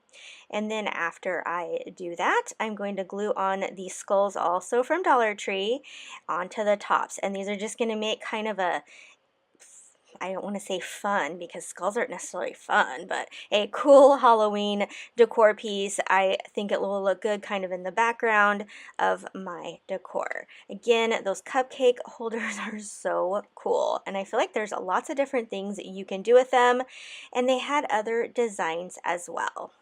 [SPEAKER 1] And then after I do that, I'm going to glue on these skulls also from Dollar Tree onto the tops. And these are just going to make kind of a, I don't want to say fun because skulls aren't necessarily fun, but a cool Halloween decor piece. I think it will look good kind of in the background of my decor. Again, those cupcake holders are so cool, and I feel like there's lots of different things that you can do with them, and they had other designs as well.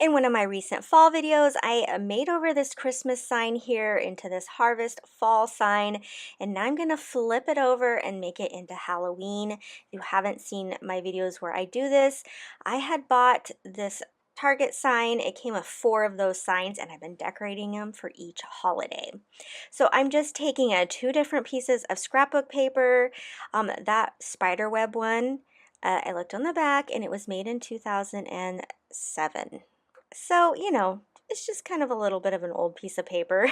[SPEAKER 1] In one of my recent fall videos, I made over this Christmas sign here into this harvest fall sign, and now I'm going to flip it over and make it into Halloween. If you haven't seen my videos where I do this, I had bought this Target sign. It came with 4 of those signs, and I've been decorating them for each holiday. So I'm just taking 2 different pieces of scrapbook paper. That spider web one, I looked on the back, and it was made in 2007. So, you know, it's just kind of a little bit of an old piece of paper.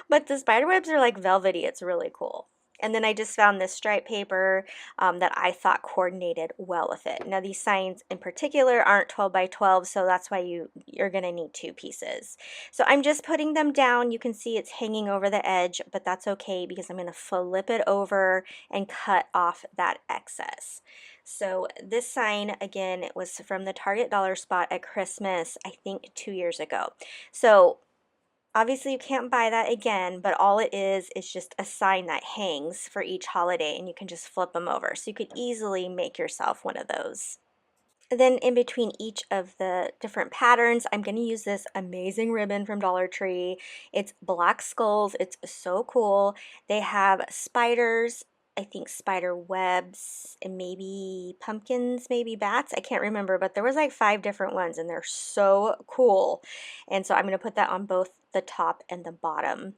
[SPEAKER 1] But the spider webs are like velvety. It's really cool. And then I just found this stripe paper that I thought coordinated well with it. Now these signs in particular aren't 12 by 12, so that's why you're going to need 2 pieces. So I'm just putting them down. You can see it's hanging over the edge, but that's okay because I'm going to flip it over and cut off that excess. So this sign, again, it was from the Target dollar spot at Christmas, I think 2 years ago. So obviously you can't buy that again, but all it is just a sign that hangs for each holiday, and you can just flip them over. So you could easily make yourself one of those. Then in between each of the different patterns, I'm going to use this amazing ribbon from Dollar Tree. It's black skulls. It's so cool. They have spiders, I think spider webs, and maybe pumpkins, maybe bats. I can't remember, but there was like 5 different ones, and they're so cool. And so I'm going to put that on both the top and the bottom.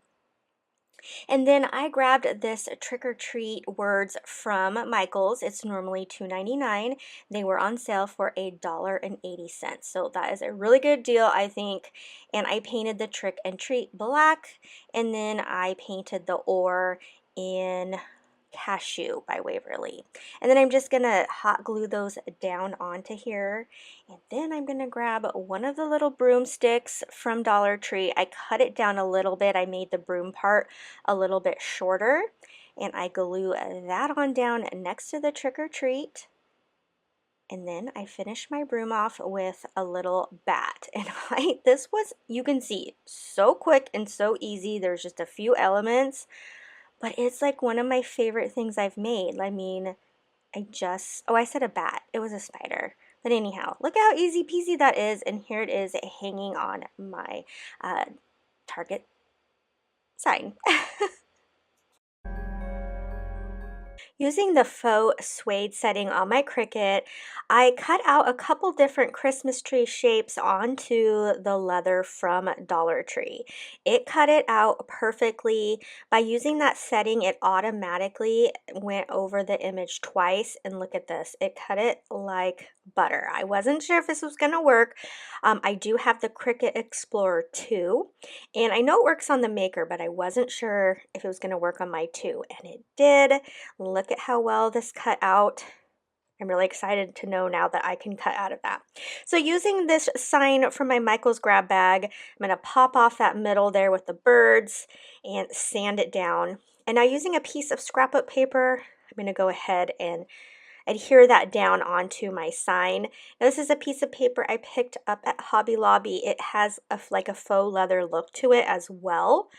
[SPEAKER 1] And then I grabbed this trick or treat words from Michael's. It's normally $2.99. They were on sale for $1.80. So that is a really good deal, I think. And I painted the trick and treat black, and then I painted the or in Cashew by Waverly. And then I'm just going to hot glue those down onto here. And then I'm going to grab one of the little broomsticks from Dollar Tree. I cut it down a little bit. I made the broom part a little bit shorter. And I glue that on down next to the trick or treat. And then I finished my broom off with a little bat. And this was, you can see, so quick and so easy. There's just a few elements, but it's like one of my favorite things I've made. I mean, oh, I said a bat. It was a spider. But anyhow, look how easy peasy that is. And here it is hanging on my Target sign. Using the faux suede setting on my Cricut, I cut out a couple different Christmas tree shapes onto the leather from Dollar Tree. It cut it out perfectly. By using that setting, it automatically went over the image twice, and look at this. It cut it like butter. I wasn't sure if this was going to work. I do have the Cricut Explorer 2, and I know it works on the Maker, but I wasn't sure if it was going to work on my 2, and it did. Look at how well this cut out. I'm really excited to know now that I can cut out of that. So using this sign from my Michaels grab bag, I'm going to pop off that middle there with the birds and sand it down. And now using a piece of scrapbook paper, I'm going to go ahead and adhere that down onto my sign. Now this is a piece of paper I picked up at Hobby Lobby. It has like a faux leather look to it as well.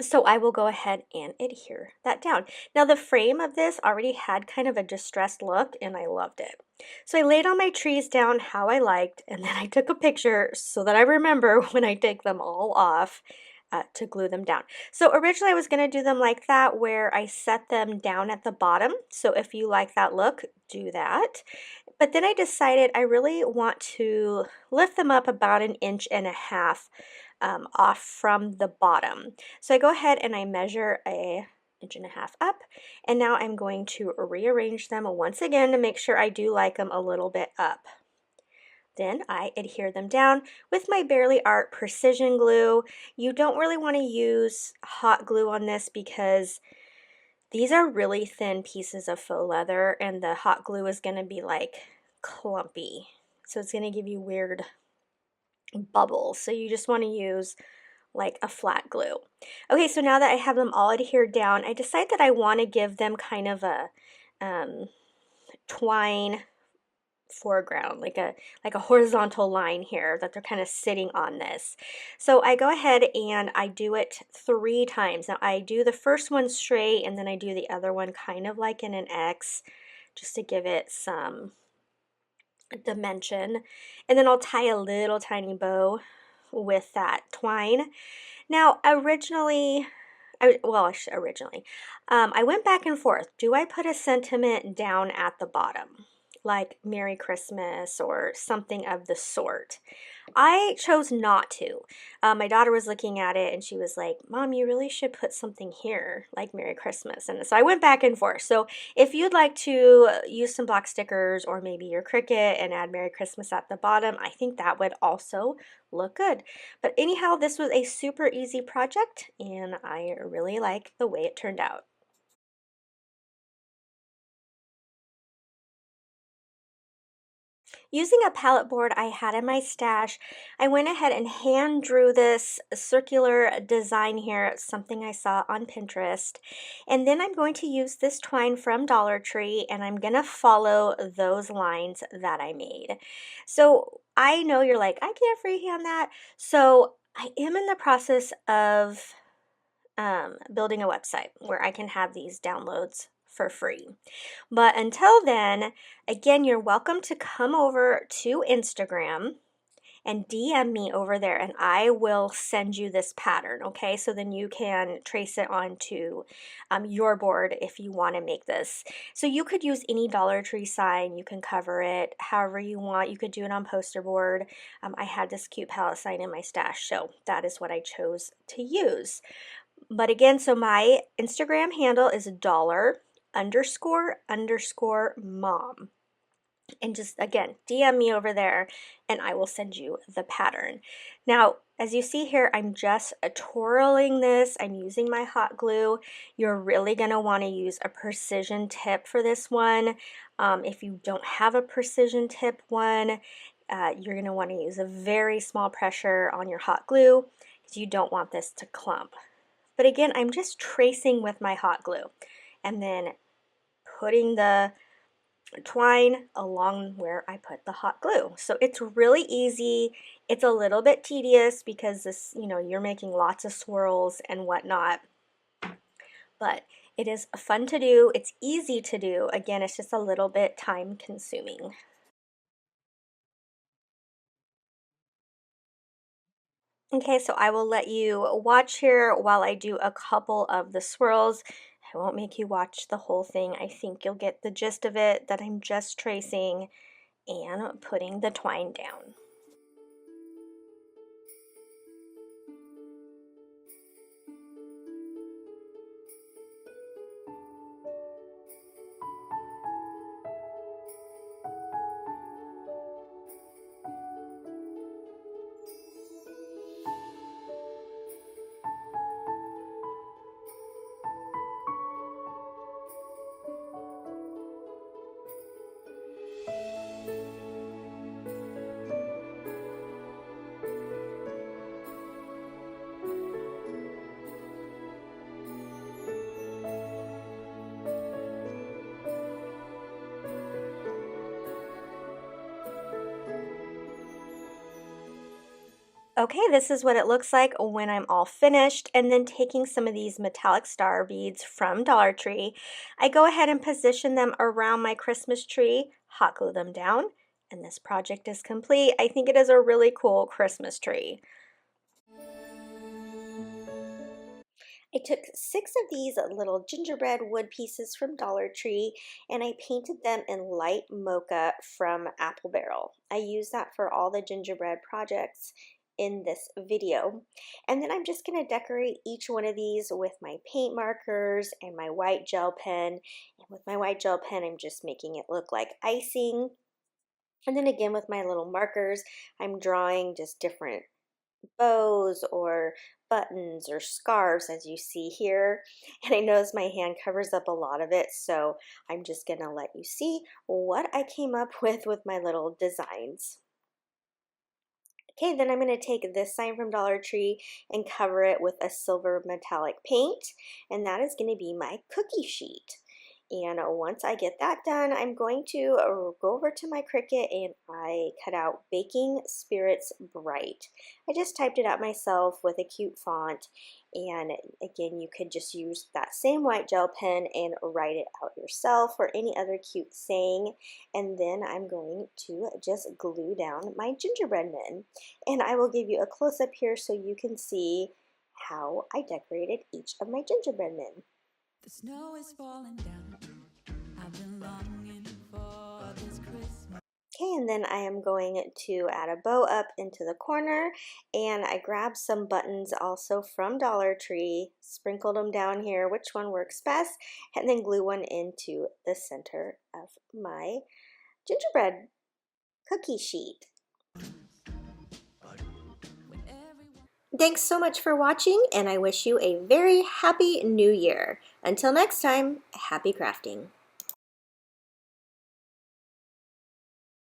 [SPEAKER 1] So I will go ahead and adhere that down. Now the frame of this already had kind of a distressed look and I loved it. So I laid all my trees down how I liked, and then I took a picture so that I remember when I take them all off to glue them down. So originally I was going to do them like that, where I set them down at the bottom. So if you like that look, do that. But then I decided I really want to lift them up about 1.5 inches off from the bottom. So I go ahead and I measure 1.5 inches up, and now I'm going to rearrange them once again to make sure I do like them a little bit up. Then I adhere them down with my Barely Art precision glue. You don't really want to use hot glue on this because these are really thin pieces of faux leather, and the hot glue is going to be like clumpy. So it's going to give you weird bubbles. So you just want to use like a flat glue. Okay, so now that I have them all adhered down, I decide that I want to give them kind of a twine foreground, like a horizontal line here that they're kind of sitting on this. So I go ahead and I do it 3 times. Now I do the first one straight, and then I do the other one kind of like in an X, just to give it some dimension. And then I'll tie a little tiny bow with that twine. Now originally, I went back and forth. Do I put a sentiment down at the bottom, like Merry Christmas or something of the sort? I chose not to. My daughter was looking at it and she was like, Mom, you really should put something here like Merry Christmas. And so I went back and forth. So if you'd like to use some block stickers or maybe your Cricut and add Merry Christmas at the bottom, I think that would also look good. But anyhow, this was a super easy project and I really like the way it turned out. Using a palette board I had in my stash, I went ahead and hand drew this circular design here. It's something I saw on Pinterest. And then I'm going to use this twine from Dollar Tree, and I'm going to follow those lines that I made. So I know you're like, I can't freehand that. So I am in the process of building a website where I can have these downloads for free. But until then, again, you're welcome to come over to Instagram and DM me over there, and I will send you this pattern, okay? So then you can trace it onto your board if you want to make this. So you could use any Dollar Tree sign. You can cover it however you want. You could do it on poster board. I had this cute palette sign in my stash, so that is what I chose to use. But again, so my Instagram handle is $__mom. And just again, DM me over there and I will send you the pattern. Now, as you see here, I'm just twirling this. I'm using my hot glue. You're really going to want to use a precision tip for this one. If you don't have a precision tip one, you're going to want to use a very small pressure on your hot glue because you don't want this to clump. But again, I'm just tracing with my hot glue and then putting the twine along where I put the hot glue. So it's really easy. It's a little bit tedious because this, you're making lots of swirls and whatnot, but it is fun to do. It's easy to do. Again, it's just a little bit time consuming. Okay, so I will let you watch here while I do a couple of the swirls. I won't make you watch the whole thing. I think you'll get the gist of it, that I'm just tracing and putting the twine down. Okay, this is what it looks like when I'm all finished, and then taking some of these metallic star beads from Dollar Tree, I go ahead and position them around my Christmas tree, hot glue them down, and this project is complete. I think it is a really cool Christmas tree. I took 6 of these little gingerbread wood pieces from Dollar Tree and I painted them in light mocha from Apple Barrel. I use that for all the gingerbread projects in this video. And then I'm just going to decorate each one of these with my paint markers and my white gel pen. And with my white gel pen, I'm just making it look like icing. And then again with my little markers, I'm drawing just different bows or buttons or scarves as you see here. And I notice my hand covers up a lot of it, so I'm just gonna let you see what I came up with my little designs. Okay, then I'm going to take this sign from Dollar Tree and cover it with a silver metallic paint, and that is going to be my cookie sheet. And once I get that done, I'm going to go over to my Cricut and I cut out Baking Spirits Bright. I just typed it out myself with a cute font, and again, you could just use that same white gel pen and write it out yourself or any other cute saying. And then I'm going to just glue down my gingerbread men. And I will give you a close-up here so you can see how I decorated each of my gingerbread men.
[SPEAKER 2] The snow is falling down. I've been longing for this Christmas.
[SPEAKER 1] Okay, and then I am going to add a bow up into the corner, and I grabbed some buttons also from Dollar Tree, sprinkled them down here, which one works best, and then glue one into the center of my gingerbread cookie sheet. Thanks so much for watching, and I wish you a very happy new year. Until next time, happy crafting.